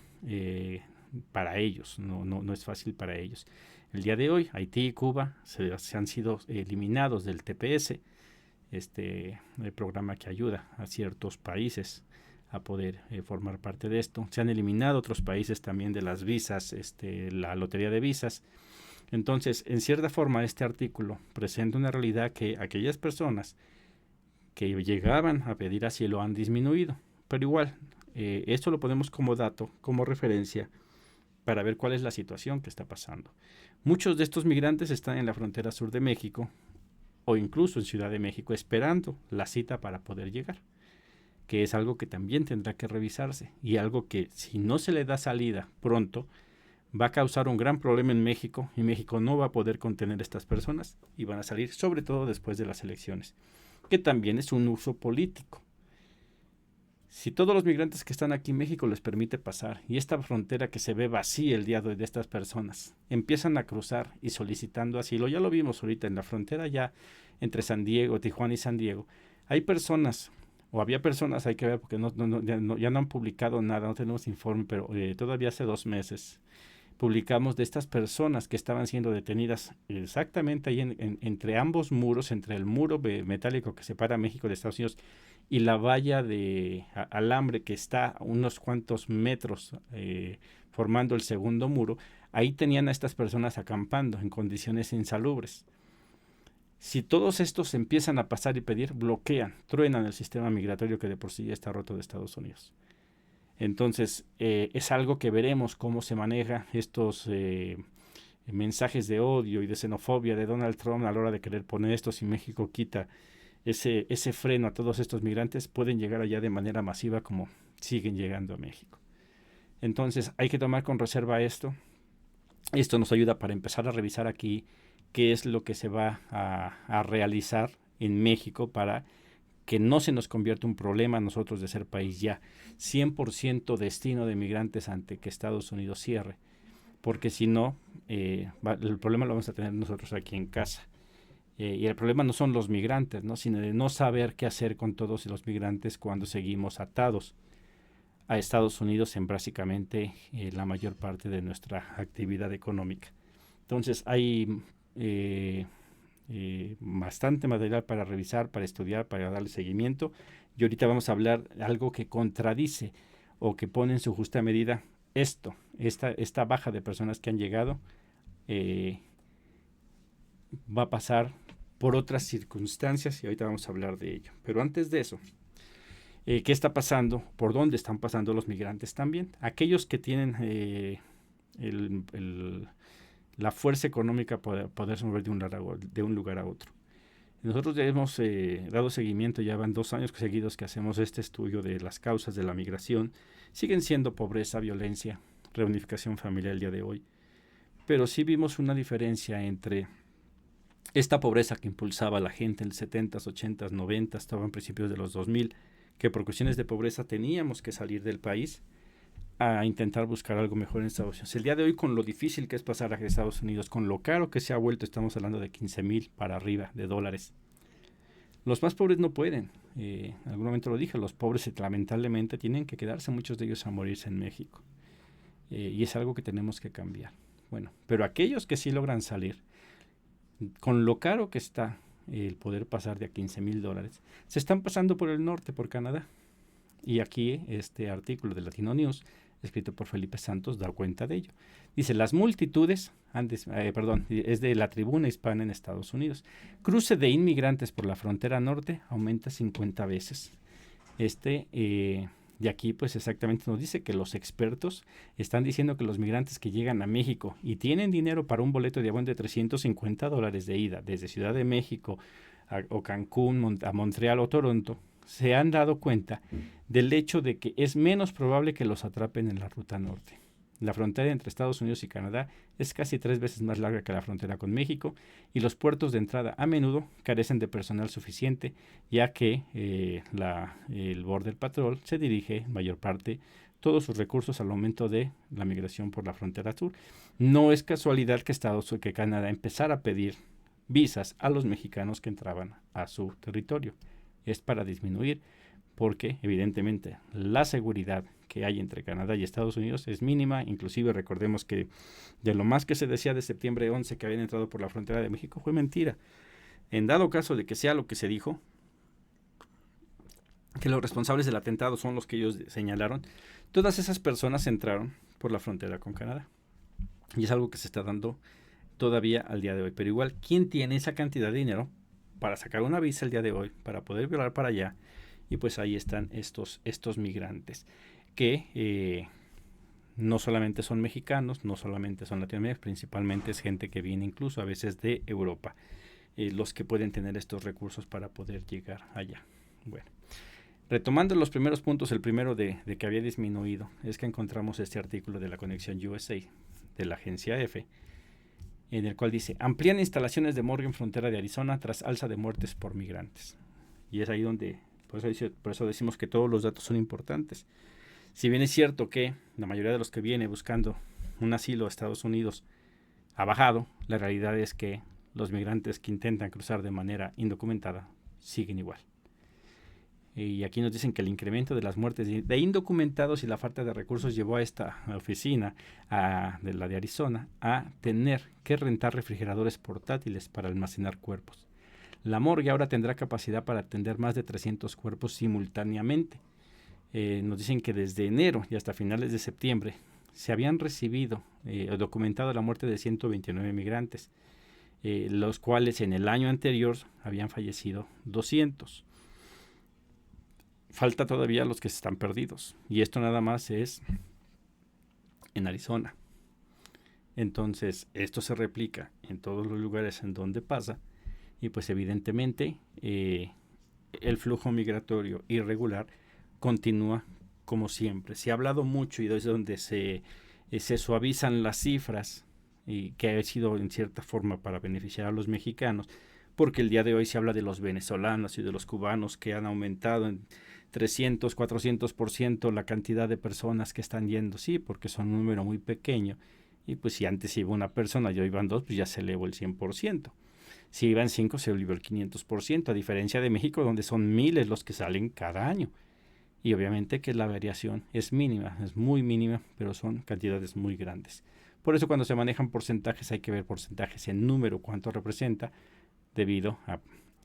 para ellos, no es fácil para ellos. El día de hoy, Haití y Cuba se han sido eliminados del TPS, el programa que ayuda a ciertos países a poder formar parte de esto. Se han eliminado otros países también de las visas, la lotería de visas. Entonces, en cierta forma, este artículo presenta una realidad que aquellas personas que llegaban a pedir asilo han disminuido, pero igual, esto lo ponemos como dato, como referencia, para ver cuál es la situación que está pasando. Muchos de estos migrantes están en la frontera sur de México o incluso en Ciudad de México esperando la cita para poder llegar, que es algo que también tendrá que revisarse y algo que si no se le da salida pronto va a causar un gran problema en México y México no va a poder contener a estas personas y van a salir sobre todo después de las elecciones, que también es un uso político. Si todos los migrantes que están aquí en México les permite pasar y esta frontera que se ve vacía el día de hoy de estas personas empiezan a cruzar y solicitando asilo, ya lo vimos ahorita en la frontera ya entre Tijuana y San Diego, hay personas, o había personas, hay que ver porque ya no han publicado nada, no tenemos informe, pero todavía hace 2 meses publicamos de estas personas que estaban siendo detenidas exactamente ahí entre ambos muros, entre el muro metálico que separa México de Estados Unidos y la valla de alambre que está a unos cuantos metros formando el segundo muro. Ahí tenían a estas personas acampando en condiciones insalubres. Si todos estos empiezan a pasar y pedir, bloquean, truenan el sistema migratorio que de por sí ya está roto de Estados Unidos. Entonces, es algo que veremos cómo se maneja estos mensajes de odio y de xenofobia de Donald Trump a la hora de querer poner esto. Si México quita ese freno a todos estos migrantes, pueden llegar allá de manera masiva como siguen llegando a México. Entonces, hay que tomar con reserva esto. Esto nos ayuda para empezar a revisar aquí qué es lo que se va a realizar en México para que no se nos convierta un problema a nosotros de ser país ya 100% destino de migrantes ante que Estados Unidos cierre, porque si no, el problema lo vamos a tener nosotros aquí en casa. Y el problema no son los migrantes, ¿no? Sino de no saber qué hacer con todos los migrantes cuando seguimos atados a Estados Unidos en básicamente la mayor parte de nuestra actividad económica. Entonces hay bastante material para revisar, para estudiar, para darle seguimiento. Y ahorita vamos a hablar de algo que contradice o que pone en su justa medida esta baja de personas que han llegado va a pasar por otras circunstancias y ahorita vamos a hablar de ello. Pero antes de eso, ¿qué está pasando? ¿Por dónde están pasando los migrantes también? Aquellos que tienen la fuerza económica para poderse mover de un lugar a otro. Nosotros ya hemos dado seguimiento, ya van 2 años seguidos que hacemos este estudio de las causas de la migración. Siguen siendo pobreza, violencia, reunificación familiar el día de hoy. Pero sí vimos una diferencia entre esta pobreza que impulsaba a la gente en los 70s, 80s, 90s, estaba en principios de los 2000, que por cuestiones de pobreza teníamos que salir del país a intentar buscar algo mejor en Estados Unidos. El día de hoy, con lo difícil que es pasar a Estados Unidos, con lo caro que se ha vuelto, estamos hablando de 15,000 para arriba de dólares. Los más pobres no pueden. En algún momento lo dije, los pobres lamentablemente tienen que quedarse, muchos de ellos, a morirse en México. Y es algo que tenemos que cambiar. Bueno, pero aquellos que sí logran salir, con lo caro que está el poder pasar de a 15,000 dólares, se están pasando por el norte, por Canadá. Y aquí este artículo de Latino News, escrito por Felipe Santos, da cuenta de ello. Dice, las multitudes, es de la Tribuna Hispana en Estados Unidos. Cruce de inmigrantes por la frontera norte aumenta 50 veces. De aquí, pues exactamente nos dice que los expertos están diciendo que los migrantes que llegan a México y tienen dinero para un boleto de avión de $350 de ida desde Ciudad de México o Cancún, a Montreal o Toronto, se han dado cuenta del hecho de que es menos probable que los atrapen en la ruta norte. La frontera entre Estados Unidos y Canadá es casi 3 veces más larga que la frontera con México y los puertos de entrada a menudo carecen de personal suficiente, ya que el Border Patrol se dirige en mayor parte todos sus recursos al aumento de la migración por la frontera sur. No es casualidad que Canadá empezara a pedir visas a los mexicanos que entraban a su territorio. Es para disminuir, porque evidentemente la seguridad que hay entre Canadá y Estados Unidos es mínima. Inclusive recordemos que de lo más que se decía de septiembre 11 que habían entrado por la frontera de México fue mentira. En dado caso de que sea lo que se dijo, que los responsables del atentado son los que ellos señalaron, todas esas personas entraron por la frontera con Canadá. Y es algo que se está dando todavía al día de hoy. Pero igual, ¿quién tiene esa cantidad de dinero para sacar una visa el día de hoy, para poder volar para allá? Y pues ahí están estos migrantes que no solamente son mexicanos, no solamente son latinoamericanos, principalmente es gente que viene incluso a veces de Europa, los que pueden tener estos recursos para poder llegar allá. Bueno, retomando los primeros puntos, el primero de que había disminuido es que encontramos este artículo de la Conexión USA de la agencia EFE, en el cual dice, amplían instalaciones de morgue en frontera de Arizona tras alza de muertes por migrantes. Y es ahí donde, por eso decimos que todos los datos son importantes. Si bien es cierto que la mayoría de los que viene buscando un asilo a Estados Unidos ha bajado, la realidad es que los migrantes que intentan cruzar de manera indocumentada siguen igual. Y aquí nos dicen que el incremento de las muertes de indocumentados y la falta de recursos llevó a esta oficina de la de Arizona a tener que rentar refrigeradores portátiles para almacenar cuerpos. La morgue ahora tendrá capacidad para atender más de 300 cuerpos simultáneamente. Nos dicen que desde enero y hasta finales de septiembre se habían recibido o documentado la muerte de 129 migrantes, los cuales en el año anterior habían fallecido 200. Falta todavía los que están perdidos, y esto nada más es en Arizona. Entonces esto se replica en todos los lugares en donde pasa, y pues evidentemente el flujo migratorio irregular continúa como siempre. Se ha hablado mucho y es donde se suavizan las cifras, y que ha sido en cierta forma para beneficiar a los mexicanos, porque el día de hoy se habla de los venezolanos y de los cubanos que han aumentado en 300, 400% la cantidad de personas que están yendo, sí, porque son un número muy pequeño, y pues si antes iba una persona y hoy van 2, pues ya se elevó el 100%. Si iban 5, se elevó el 500%, a diferencia de México, donde son miles los que salen cada año. Y obviamente que la variación es mínima, es muy mínima, pero son cantidades muy grandes. Por eso cuando se manejan porcentajes hay que ver porcentajes en número, cuánto representa, debido a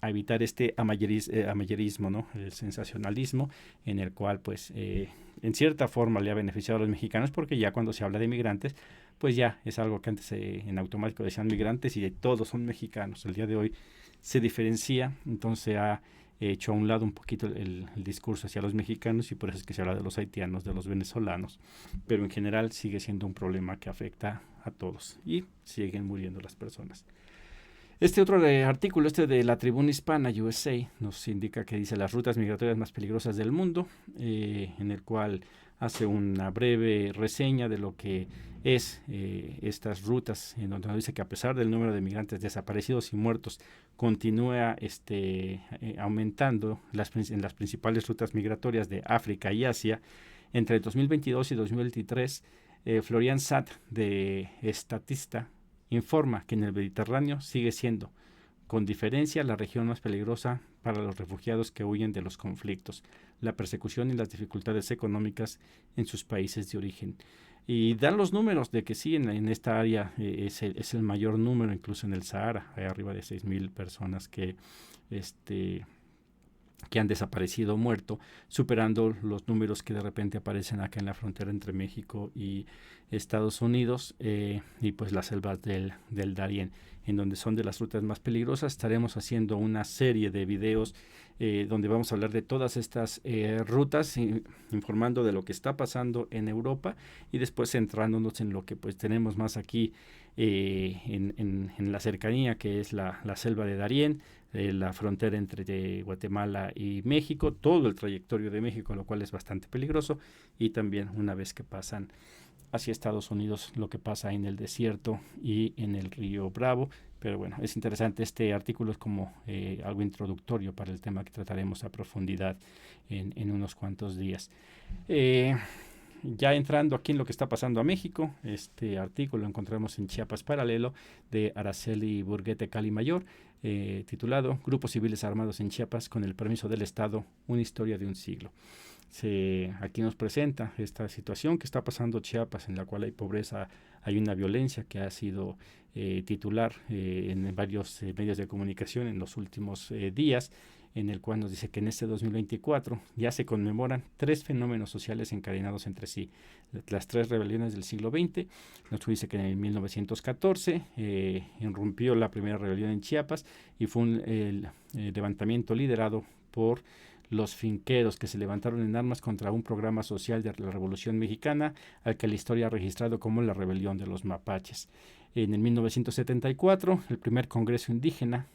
evitar este amayerismo, ¿no? El sensacionalismo, en el cual pues en cierta forma le ha beneficiado a los mexicanos, porque ya cuando se habla de migrantes, pues ya es algo que antes en automático decían migrantes y todos son mexicanos. El día de hoy se diferencia, entonces ha hecho a un lado un poquito el discurso hacia los mexicanos, y por eso es que se habla de los haitianos, de los venezolanos, pero en general sigue siendo un problema que afecta a todos y siguen muriendo las personas. Este otro artículo, de la Tribuna Hispana USA, nos indica que dice las rutas migratorias más peligrosas del mundo, en el cual hace una breve reseña de lo que es estas rutas, en donde nos dice que a pesar del número de migrantes desaparecidos y muertos, continúa aumentando en las principales rutas migratorias de África y Asia. Entre 2022 y 2023, Florian Satt, de Statista, informa que en el Mediterráneo sigue siendo, con diferencia, la región más peligrosa para los refugiados que huyen de los conflictos, la persecución y las dificultades económicas en sus países de origen. Y dan los números de que sí, en esta área es el mayor número, incluso en el Sahara, hay arriba de 6,000 personas que han desaparecido o muerto, superando los números que de repente aparecen acá en la frontera entre México y Estados Unidos, y pues las selvas del Darién, en donde son de las rutas más peligrosas. Estaremos haciendo una serie de videos donde vamos a hablar de todas estas rutas, informando de lo que está pasando en Europa y después centrándonos en lo que pues tenemos más aquí en la cercanía, que es la selva de Darién, la frontera entre Guatemala y México, todo el trayectorio de México, lo cual es bastante peligroso, y también una vez que pasan hacia Estados Unidos, lo que pasa en el desierto y en el río Bravo. Pero bueno, es interesante. Este artículo es como algo introductorio para el tema que trataremos a profundidad en unos cuantos días. Ya entrando aquí en lo que está pasando a México, este artículo lo encontramos en Chiapas Paralelo, de Araceli Burguete Calimayor, titulado Grupos civiles armados en Chiapas con el permiso del Estado, una historia de un siglo. Aquí nos presenta esta situación que está pasando Chiapas, en la cual hay pobreza, hay una violencia que ha sido titular en varios medios de comunicación en los últimos días, en el cual nos dice que en este 2024 ya se conmemoran 3 fenómenos sociales encadenados entre sí. Las 3 rebeliones del siglo XX. Nos dice que en 1914 irrumpió la primera rebelión en Chiapas y fue el levantamiento liderado por los finqueros, que se levantaron en armas contra un programa social de la Revolución Mexicana, al que la historia ha registrado como la rebelión de los mapaches. En el 1974, el primer Congreso Indígena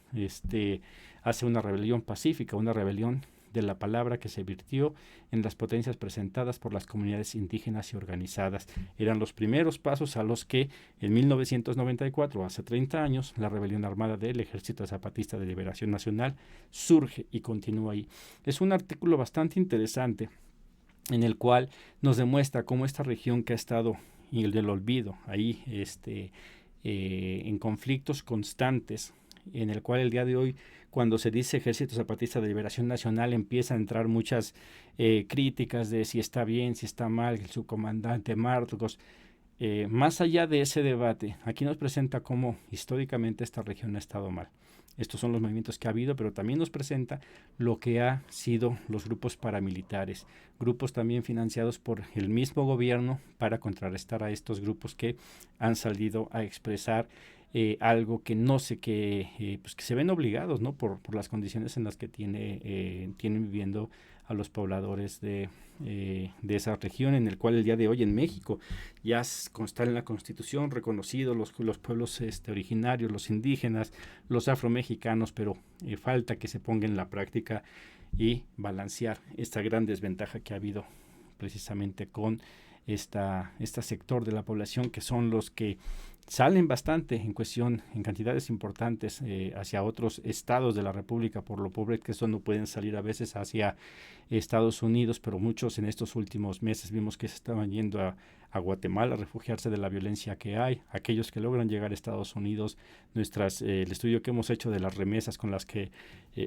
hace una rebelión pacífica, una rebelión de la palabra que se virtió en las potencias presentadas por las comunidades indígenas y organizadas. Eran los primeros pasos a los que en 1994, hace 30 años, la rebelión armada del Ejército Zapatista de Liberación Nacional surge y continúa ahí. Es un artículo bastante interesante en el cual nos demuestra cómo esta región que ha estado en el del olvido, ahí en conflictos constantes, en el cual el día de hoy, cuando se dice Ejército Zapatista de Liberación Nacional, empieza a entrar muchas críticas de si está bien, si está mal, su comandante Marcos. Más allá de ese debate, aquí nos presenta cómo históricamente esta región ha estado mal. Estos son los movimientos que ha habido, pero también nos presenta lo que ha sido los grupos paramilitares, grupos también financiados por el mismo gobierno para contrarrestar a estos grupos que han salido a expresar algo que no sé, que se ven obligados, ¿no? por las condiciones en las que tienen viviendo a los pobladores de esa región, en el cual el día de hoy en México ya consta en la Constitución reconocidos los pueblos originarios, los indígenas, los afromexicanos, pero falta que se ponga en la práctica y balancear esta gran desventaja que ha habido precisamente con este sector de la población, que son los que salen bastante en cantidades importantes hacia otros estados de la República, por lo pobre que son, no pueden salir a veces hacia Estados Unidos, pero muchos en estos últimos meses vimos que se estaban yendo a Guatemala a refugiarse de la violencia que hay. Aquellos que logran llegar a Estados Unidos, el estudio que hemos hecho de las remesas con las que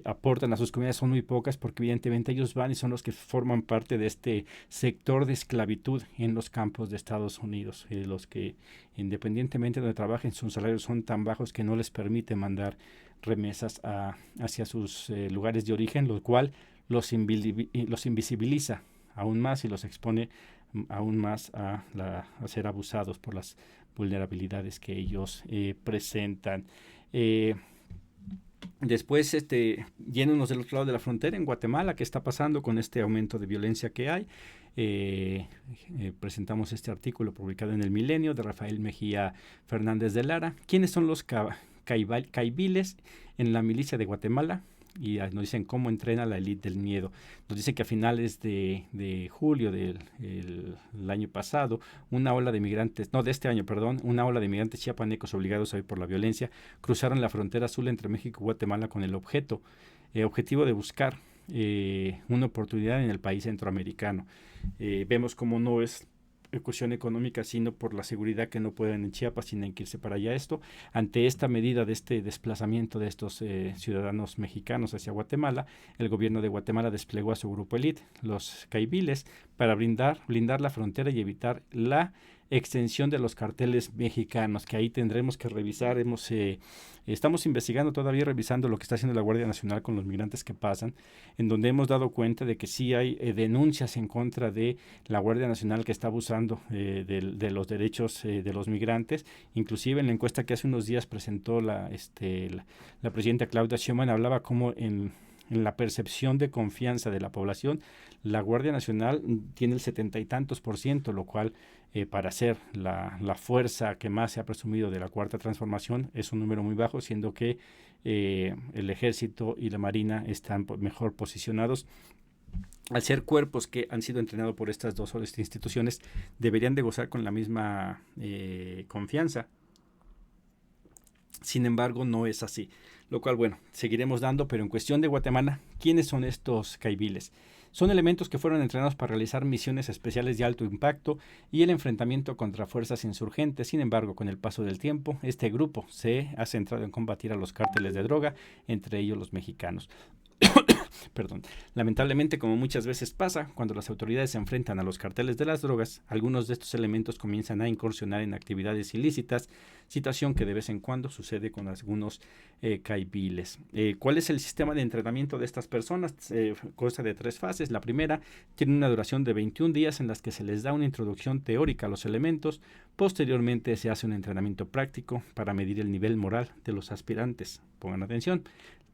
aportan a sus comunidades son muy pocas, porque evidentemente ellos van y son los que forman parte de este sector de esclavitud en los campos de Estados Unidos, los que independientemente de donde trabajen, sus salarios son tan bajos que no les permite mandar remesas hacia sus lugares de origen, lo cual los invisibiliza aún más y los expone aún más a ser abusados por las vulnerabilidades que ellos presentan. Después, yéndonos del otro lado de la frontera, en Guatemala, ¿qué está pasando con este aumento de violencia que hay? Presentamos este artículo publicado en El Milenio de Rafael Mejía Fernández de Lara. ¿Quiénes son los caiviles en la milicia de Guatemala. Y nos dicen cómo entrena la élite del miedo. Nos dicen que a finales de julio del año pasado, una ola de migrantes, no, de este año, perdón, una ola de migrantes chiapanecos obligados a huir por la violencia cruzaron la frontera azul entre México y Guatemala con el objetivo de buscar una oportunidad en el país centroamericano. Vemos cómo no es cuestión económica, sino por la seguridad que no pueden en Chiapas, tienen que irse para allá. Ante esta medida de este desplazamiento de estos ciudadanos mexicanos hacia Guatemala, el gobierno de Guatemala desplegó a su grupo élite, los caiviles, para blindar la frontera y evitar la extensión de los carteles mexicanos, que ahí tendremos que revisar. Estamos investigando todavía, revisando lo que está haciendo la Guardia Nacional con los migrantes que pasan, en donde hemos dado cuenta de que sí hay denuncias en contra de la Guardia Nacional, que está abusando de los derechos de los migrantes. Inclusive en la encuesta que hace unos días presentó la presidenta Claudia Sheinbaum, hablaba como en la percepción de confianza de la población, la Guardia Nacional tiene el 70 y tantos %, lo cual para ser la fuerza que más se ha presumido de la Cuarta Transformación es un número muy bajo, siendo que el Ejército y la Marina están mejor posicionados. Al ser cuerpos que han sido entrenados por estas dos instituciones, deberían de gozar con la misma confianza. Sin embargo, no es así, lo cual, bueno, seguiremos dando, pero en cuestión de Guatemala, ¿quiénes son estos caiviles? Son elementos que fueron entrenados para realizar misiones especiales de alto impacto y el enfrentamiento contra fuerzas insurgentes. Sin embargo, con el paso del tiempo, este grupo se ha centrado en combatir a los cárteles de droga, entre ellos los mexicanos. Perdón. Lamentablemente, como muchas veces pasa, cuando las autoridades se enfrentan a los carteles de las drogas, algunos de estos elementos comienzan a incursionar en actividades ilícitas, situación que de vez en cuando sucede con algunos caiviles. ¿Cuál es el sistema de entrenamiento de estas personas? Consta de 3 fases. La primera tiene una duración de 21 días en las que se les da una introducción teórica a los elementos. Posteriormente se hace un entrenamiento práctico para medir el nivel moral de los aspirantes. Pongan atención.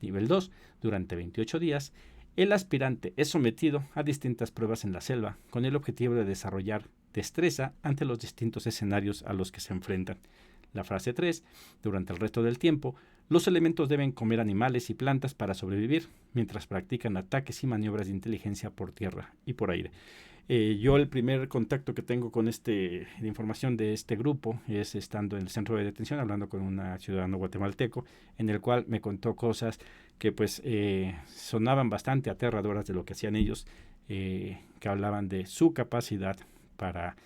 Nivel 2, durante 28 días, el aspirante es sometido a distintas pruebas en la selva con el objetivo de desarrollar destreza ante los distintos escenarios a los que se enfrentan. La fase 3, durante el resto del tiempo, los elementos deben comer animales y plantas para sobrevivir, mientras practican ataques y maniobras de inteligencia por tierra y por aire. Yo el primer contacto que tengo con de información de este grupo es estando en el centro de detención, hablando con un ciudadano guatemalteco, en el cual me contó cosas que pues sonaban bastante aterradoras de lo que hacían ellos, que hablaban de su capacidad para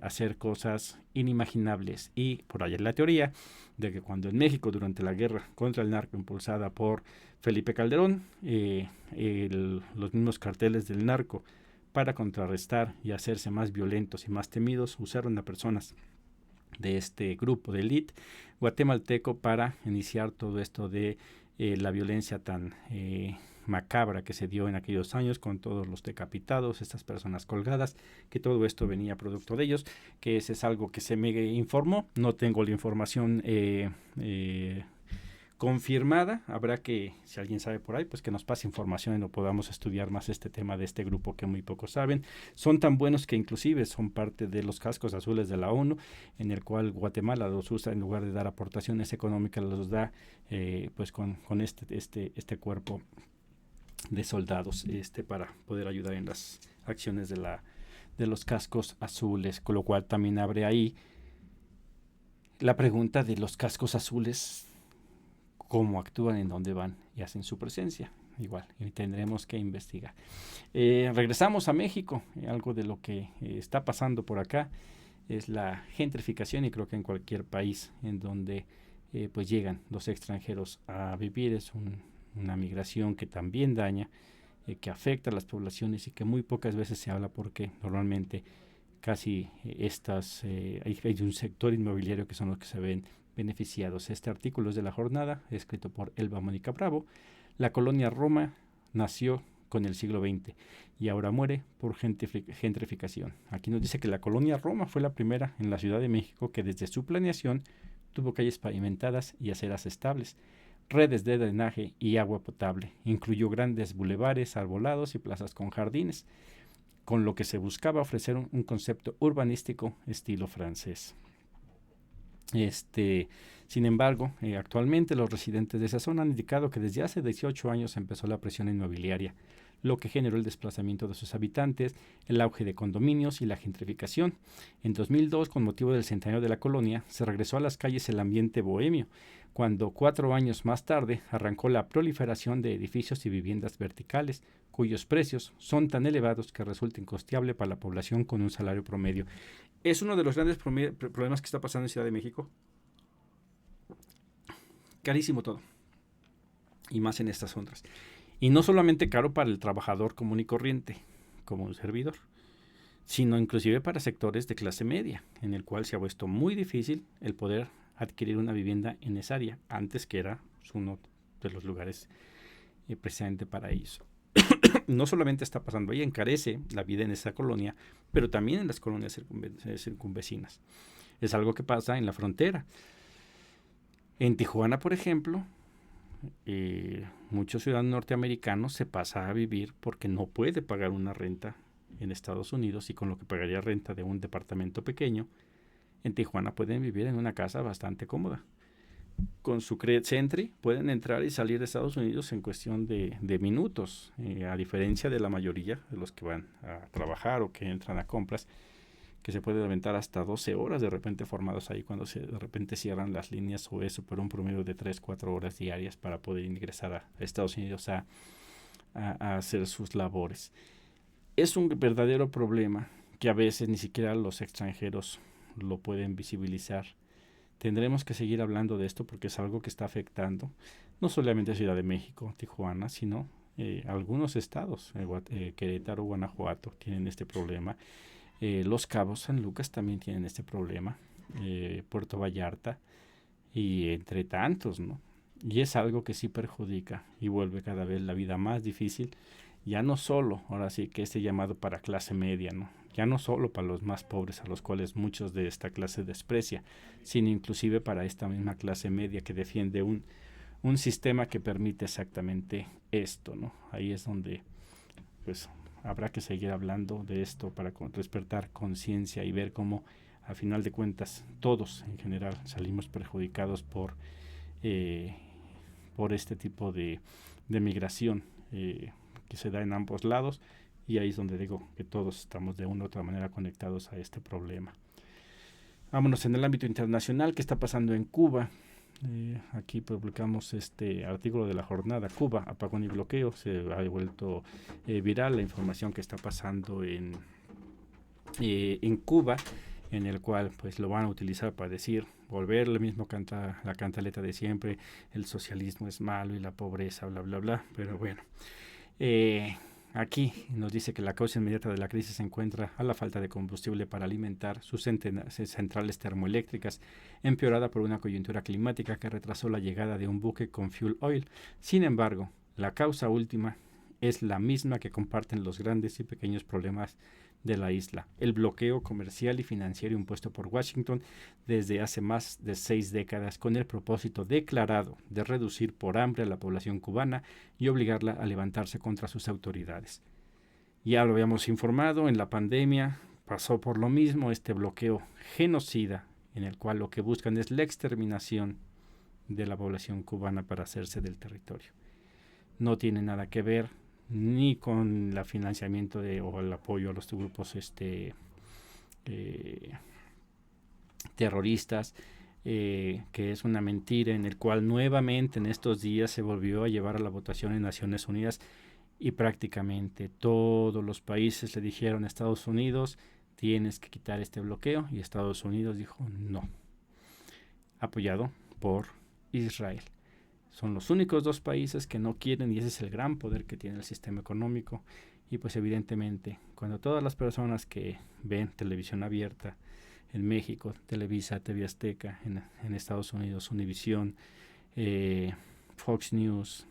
hacer cosas inimaginables. Y por allá la teoría de que cuando en México, durante la guerra contra el narco impulsada por Felipe Calderón, los mismos carteles del narco, para contrarrestar y hacerse más violentos y más temidos, usaron a personas de este grupo de élite guatemalteco para iniciar todo esto de la violencia tan macabra que se dio en aquellos años, con todos los decapitados, estas personas colgadas, que todo esto venía producto de ellos, que ese es algo que se me informó. No tengo la información confirmada. Habrá que, si alguien sabe por ahí, pues que nos pase información y no podamos estudiar más este tema de este grupo que muy pocos saben. Son tan buenos que inclusive son parte de los cascos azules de la ONU, en el cual Guatemala los usa, en lugar de dar aportaciones económicas, los da pues con este cuerpo de soldados para poder ayudar en las acciones de los cascos azules, con lo cual también abre ahí la pregunta de los cascos azules, cómo actúan, en dónde van y hacen su presencia. Igual, y tendremos que investigar. Regresamos a México. Algo de lo que está pasando por acá es la gentrificación, y creo que en cualquier país en donde pues llegan los extranjeros a vivir es una migración que también daña, que afecta a las poblaciones y que muy pocas veces se habla, porque normalmente casi hay un sector inmobiliario que son los que se ven beneficiados. Este artículo es de La Jornada, escrito por Elba Mónica Bravo. La colonia Roma nació con el siglo XX y ahora muere por gentrificación. Aquí nos dice que la colonia Roma fue la primera en la Ciudad de México que desde su planeación tuvo calles pavimentadas y aceras estables, redes de drenaje y agua potable. Incluyó grandes bulevares arbolados y plazas con jardines, con lo que se buscaba ofrecer un concepto urbanístico estilo francés. Sin embargo, actualmente los residentes de esa zona han indicado que desde hace 18 años empezó la presión inmobiliaria, lo que generó el desplazamiento de sus habitantes, el auge de condominios y la gentrificación. En 2002, con motivo del centenario de la colonia, se regresó a las calles el ambiente bohemio, cuando 4 años más tarde arrancó la proliferación de edificios y viviendas verticales, cuyos precios son tan elevados que resulta incosteable para la población con un salario promedio. Es uno de los grandes problemas que está pasando en Ciudad de México. Carísimo todo, y más en estas zonas. Y no solamente caro para el trabajador común y corriente, como un servidor, sino inclusive para sectores de clase media, en el cual se ha puesto muy difícil el poder adquirir una vivienda en esa área, antes que era uno de los lugares precisamente para ellos. No solamente está pasando ahí, encarece la vida en esa colonia, pero también en las colonias circunvecinas. Es algo que pasa en la frontera. En Tijuana, por ejemplo, muchos ciudadanos norteamericanos se pasan a vivir porque no puede pagar una renta en Estados Unidos, y con lo que pagaría renta de un departamento pequeño, en Tijuana pueden vivir en una casa bastante cómoda. Con su Credit pueden entrar y salir de Estados Unidos en cuestión de minutos, a diferencia de la mayoría de los que van a trabajar o que entran a compras, que se puede aventar hasta 12 horas de repente formados ahí cuando de repente cierran las líneas, o eso por un promedio de 3-4 horas diarias para poder ingresar a Estados Unidos a hacer sus labores. Es un verdadero problema que a veces ni siquiera los extranjeros lo pueden visibilizar. Tendremos que seguir hablando de esto porque es algo que está afectando no solamente a Ciudad de México, Tijuana, sino algunos estados. Querétaro, Guanajuato tienen este problema. Los Cabos, San Lucas también tienen este problema. Puerto Vallarta y entre tantos, ¿no? Y es algo que sí perjudica y vuelve cada vez la vida más difícil. Ya no solo, ahora sí que este llamado para clase media, ¿no? Ya no solo para los más pobres, a los cuales muchos de esta clase desprecia, sino inclusive para esta misma clase media que defiende un sistema que permite exactamente esto, ¿no? Ahí es donde pues habrá que seguir hablando de esto para despertar conciencia y ver cómo a final de cuentas todos en general salimos perjudicados por este tipo de migración que se da en ambos lados, y ahí es donde digo que todos estamos de una u otra manera conectados a este problema. Vámonos en el ámbito internacional. ¿Qué está pasando en Cuba? Aquí publicamos este artículo de la jornada. Cuba, apagón y bloqueo. Se ha vuelto viral la información que está pasando en Cuba, en el cual pues lo van a utilizar para decir, volver lo mismo, la cantaleta de siempre, el socialismo es malo y la pobreza, bla bla bla. Pero bueno, aquí nos dice que la causa inmediata de la crisis se encuentra a la falta de combustible para alimentar sus centrales termoeléctricas, empeorada por una coyuntura climática que retrasó la llegada de un buque con fuel oil. Sin embargo, la causa última es la misma que comparten los grandes y pequeños problemas de la isla: el bloqueo comercial y financiero impuesto por Washington desde hace más de 6 décadas, con el propósito declarado de reducir por hambre a la población cubana y obligarla a levantarse contra sus autoridades. Ya lo habíamos informado, en la pandemia pasó por lo mismo, este bloqueo genocida en el cual lo que buscan es la exterminación de la población cubana para hacerse del territorio. No tiene nada que ver ni con el financiamiento o el apoyo a los grupos terroristas, que es una mentira, en el cual nuevamente en estos días se volvió a llevar a la votación en Naciones Unidas, y prácticamente todos los países le dijeron a Estados Unidos: tienes que quitar este bloqueo, y Estados Unidos dijo no, apoyado por Israel. Son los únicos 2 países que no quieren, y ese es el gran poder que tiene el sistema económico. Y pues evidentemente, cuando todas las personas que ven televisión abierta en México, Televisa, TV Azteca, en Estados Unidos, Univisión, Fox News,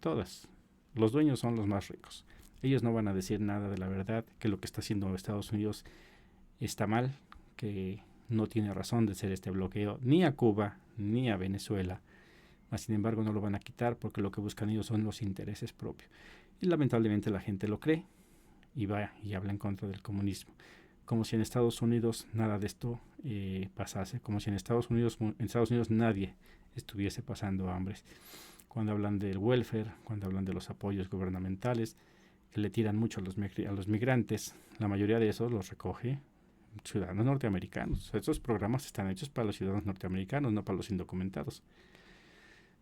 todas, los dueños son los más ricos. Ellos no van a decir nada de la verdad, que lo que está haciendo Estados Unidos está mal, que no tiene razón de ser este bloqueo ni a Cuba ni a Venezuela. Sin embargo, no lo van a quitar porque lo que buscan ellos son los intereses propios. Y lamentablemente la gente lo cree y va y habla en contra del comunismo. como si en Estados Unidos nada de esto pasase, como si en Estados Unidos nadie estuviese pasando hambres. Cuando hablan del welfare, cuando hablan de los apoyos gubernamentales, que le tiran mucho a los migrantes, la mayoría de esos los recoge ciudadanos norteamericanos. Estos programas están hechos para los ciudadanos norteamericanos, no para los indocumentados.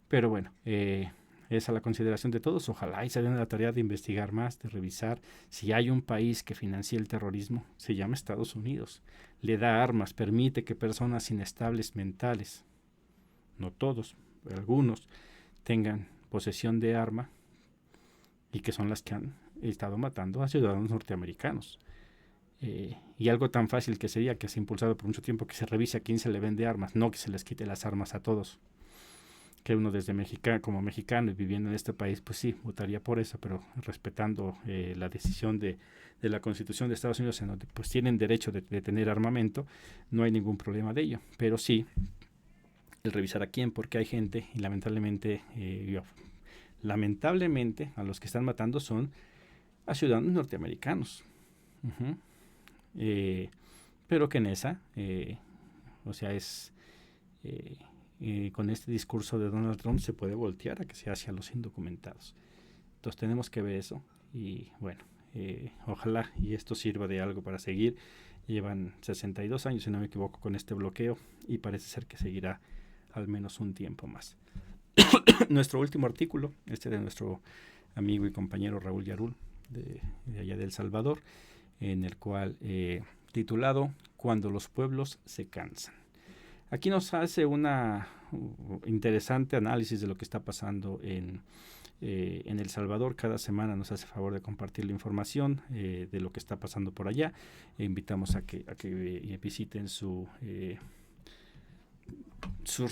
Pero bueno, es a la consideración de todos. Ojalá y se den la tarea de investigar más, de revisar si hay un país que financie el terrorismo. Se llama Estados Unidos. Le da armas, permite que personas inestables mentales, no todos, pero algunos, tengan posesión de arma, y que son las que han estado matando a ciudadanos norteamericanos. Y algo tan fácil que sería, que se ha impulsado por mucho tiempo, que se revise a quién se le vende armas, no que se les quite las armas a todos. Que uno desde como mexicano y viviendo en este país, pues sí, votaría por eso, pero respetando la decisión de la Constitución de Estados Unidos, en donde pues tienen derecho de tener armamento, no hay ningún problema de ello. Pero sí, el revisar a quién, porque hay gente, y lamentablemente a los que están matando son a ciudadanos norteamericanos. Pero que en esa, con este discurso de Donald Trump se puede voltear a que sea hacia los indocumentados. Entonces tenemos que ver eso, y bueno, ojalá y esto sirva de algo para seguir. Llevan 62 años, si no me equivoco, con este bloqueo, y parece ser que seguirá al menos un tiempo más. Nuestro último artículo, de nuestro amigo y compañero Raúl Yarul, de allá de El Salvador, en el cual, titulado Cuando los pueblos se cansan. Aquí nos hace una interesante análisis de lo que está pasando en El Salvador. Cada semana nos hace favor de compartir la información de lo que está pasando por allá. Invitamos a que visiten sus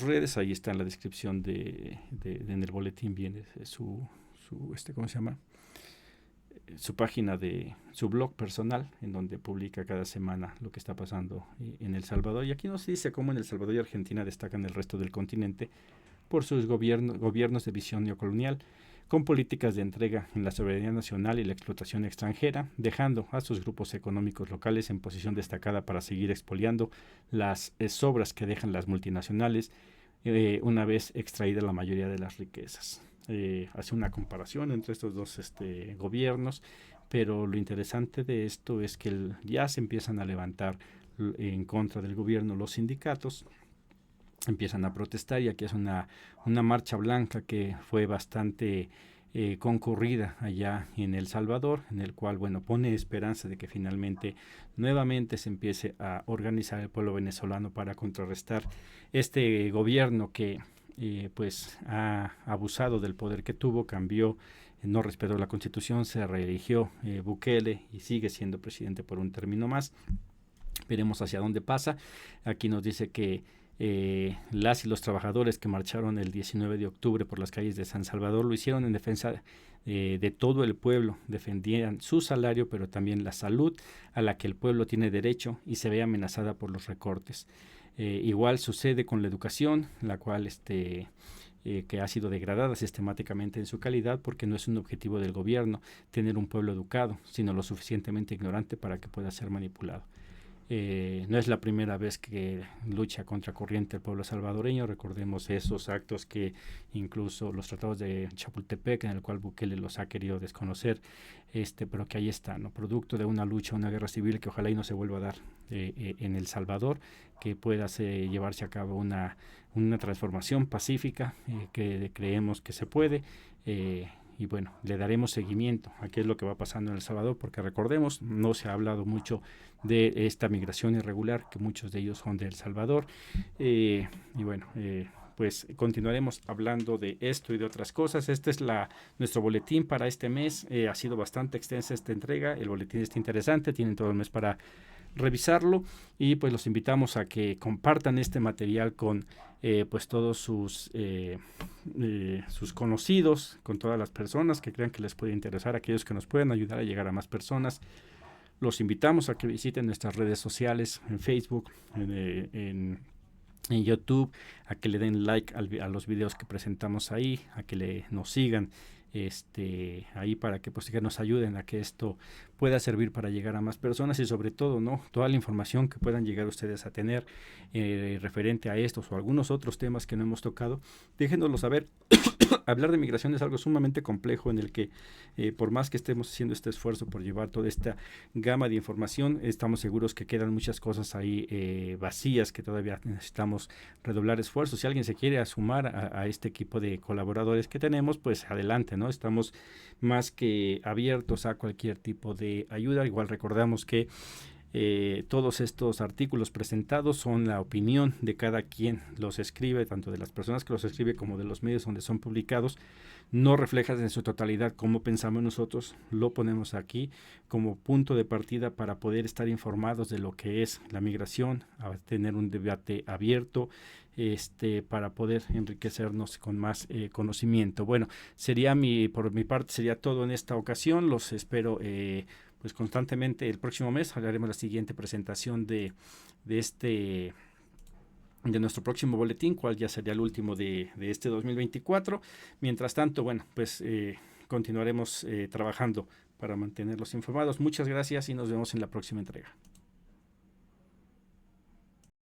redes. Ahí está en la descripción en el boletín viene ¿cómo se llama? Su página de su blog personal, en donde publica cada semana lo que está pasando en El Salvador. Y aquí nos dice cómo en El Salvador y Argentina destacan el resto del continente por sus gobiernos de visión neocolonial, con políticas de entrega en la soberanía nacional y la explotación extranjera, dejando a sus grupos económicos locales en posición destacada para seguir expoliando las sobras que dejan las multinacionales una vez extraída la mayoría de las riquezas. Hace una comparación entre estos dos gobiernos, pero lo interesante de esto es que ya se empiezan a levantar en contra del gobierno los sindicatos, empiezan a protestar, y aquí es una marcha blanca que fue bastante concurrida allá en El Salvador, en el cual, bueno, pone esperanza de que finalmente nuevamente se empiece a organizar el pueblo venezolano para contrarrestar este gobierno que pues ha abusado del poder que tuvo, cambió, no respetó la Constitución, se reeligió Bukele y sigue siendo presidente por un término más. Veremos hacia dónde pasa. Aquí nos dice que las y los trabajadores que marcharon el 19 de octubre por las calles de San Salvador lo hicieron en defensa de todo el pueblo, defendían su salario, pero también la salud a la que el pueblo tiene derecho y se ve amenazada por los recortes. Igual sucede con la educación, la cual que ha sido degradada sistemáticamente en su calidad, porque no es un objetivo del gobierno tener un pueblo educado, sino lo suficientemente ignorante para que pueda ser manipulado. No es la primera vez que lucha contra corriente el pueblo salvadoreño. Recordemos esos actos que incluso los tratados de Chapultepec, en el cual Bukele los ha querido desconocer, pero que ahí está, ¿no? Producto de una lucha, una guerra civil que ojalá y no se vuelva a dar en El Salvador, que pueda llevarse a cabo una transformación pacífica que creemos que se puede. Y bueno, le daremos seguimiento a qué es lo que va pasando en El Salvador, porque recordemos, no se ha hablado mucho de esta migración irregular, que muchos de ellos son de El Salvador. Y bueno, pues continuaremos hablando de esto y de otras cosas. Este es nuestro boletín para este mes. Ha sido bastante extensa esta entrega. El boletín está interesante, tienen todo el mes para revisarlo, y pues los invitamos a que compartan este material con pues todos sus conocidos, con todas las personas que crean que les puede interesar, aquellos que nos pueden ayudar a llegar a más personas. Los invitamos a que visiten nuestras redes sociales en Facebook, en YouTube, a que le den like a los videos que presentamos ahí, a que nos sigan ahí para que pues que nos ayuden a que esto pueda servir para llegar a más personas y sobre todo, ¿no?, toda la información que puedan llegar ustedes a tener referente a estos o algunos otros temas que no hemos tocado, déjenoslo saber. Hablar de migración es algo sumamente complejo en el que por más que estemos haciendo este esfuerzo por llevar toda esta gama de información, estamos seguros que quedan muchas cosas ahí vacías que todavía necesitamos redoblar esfuerzos. Si alguien se quiere sumar a este equipo de colaboradores que tenemos, pues adelante, ¿no? Estamos más que abiertos a cualquier tipo de ayuda. Igual recordamos que todos estos artículos presentados son la opinión de cada quien los escribe, tanto de las personas que los escribe como de los medios donde son publicados. No refleja en su totalidad cómo pensamos nosotros, lo ponemos aquí como punto de partida para poder estar informados de lo que es la migración, a tener un debate abierto, para poder enriquecernos con más conocimiento. Bueno, por mi parte sería todo en esta ocasión. Los espero pues constantemente. El próximo mes haremos la siguiente presentación de nuestro próximo boletín, cual ya sería el último de este 2024. Mientras tanto, bueno, pues continuaremos trabajando para mantenerlos informados. Muchas gracias y nos vemos en la próxima entrega.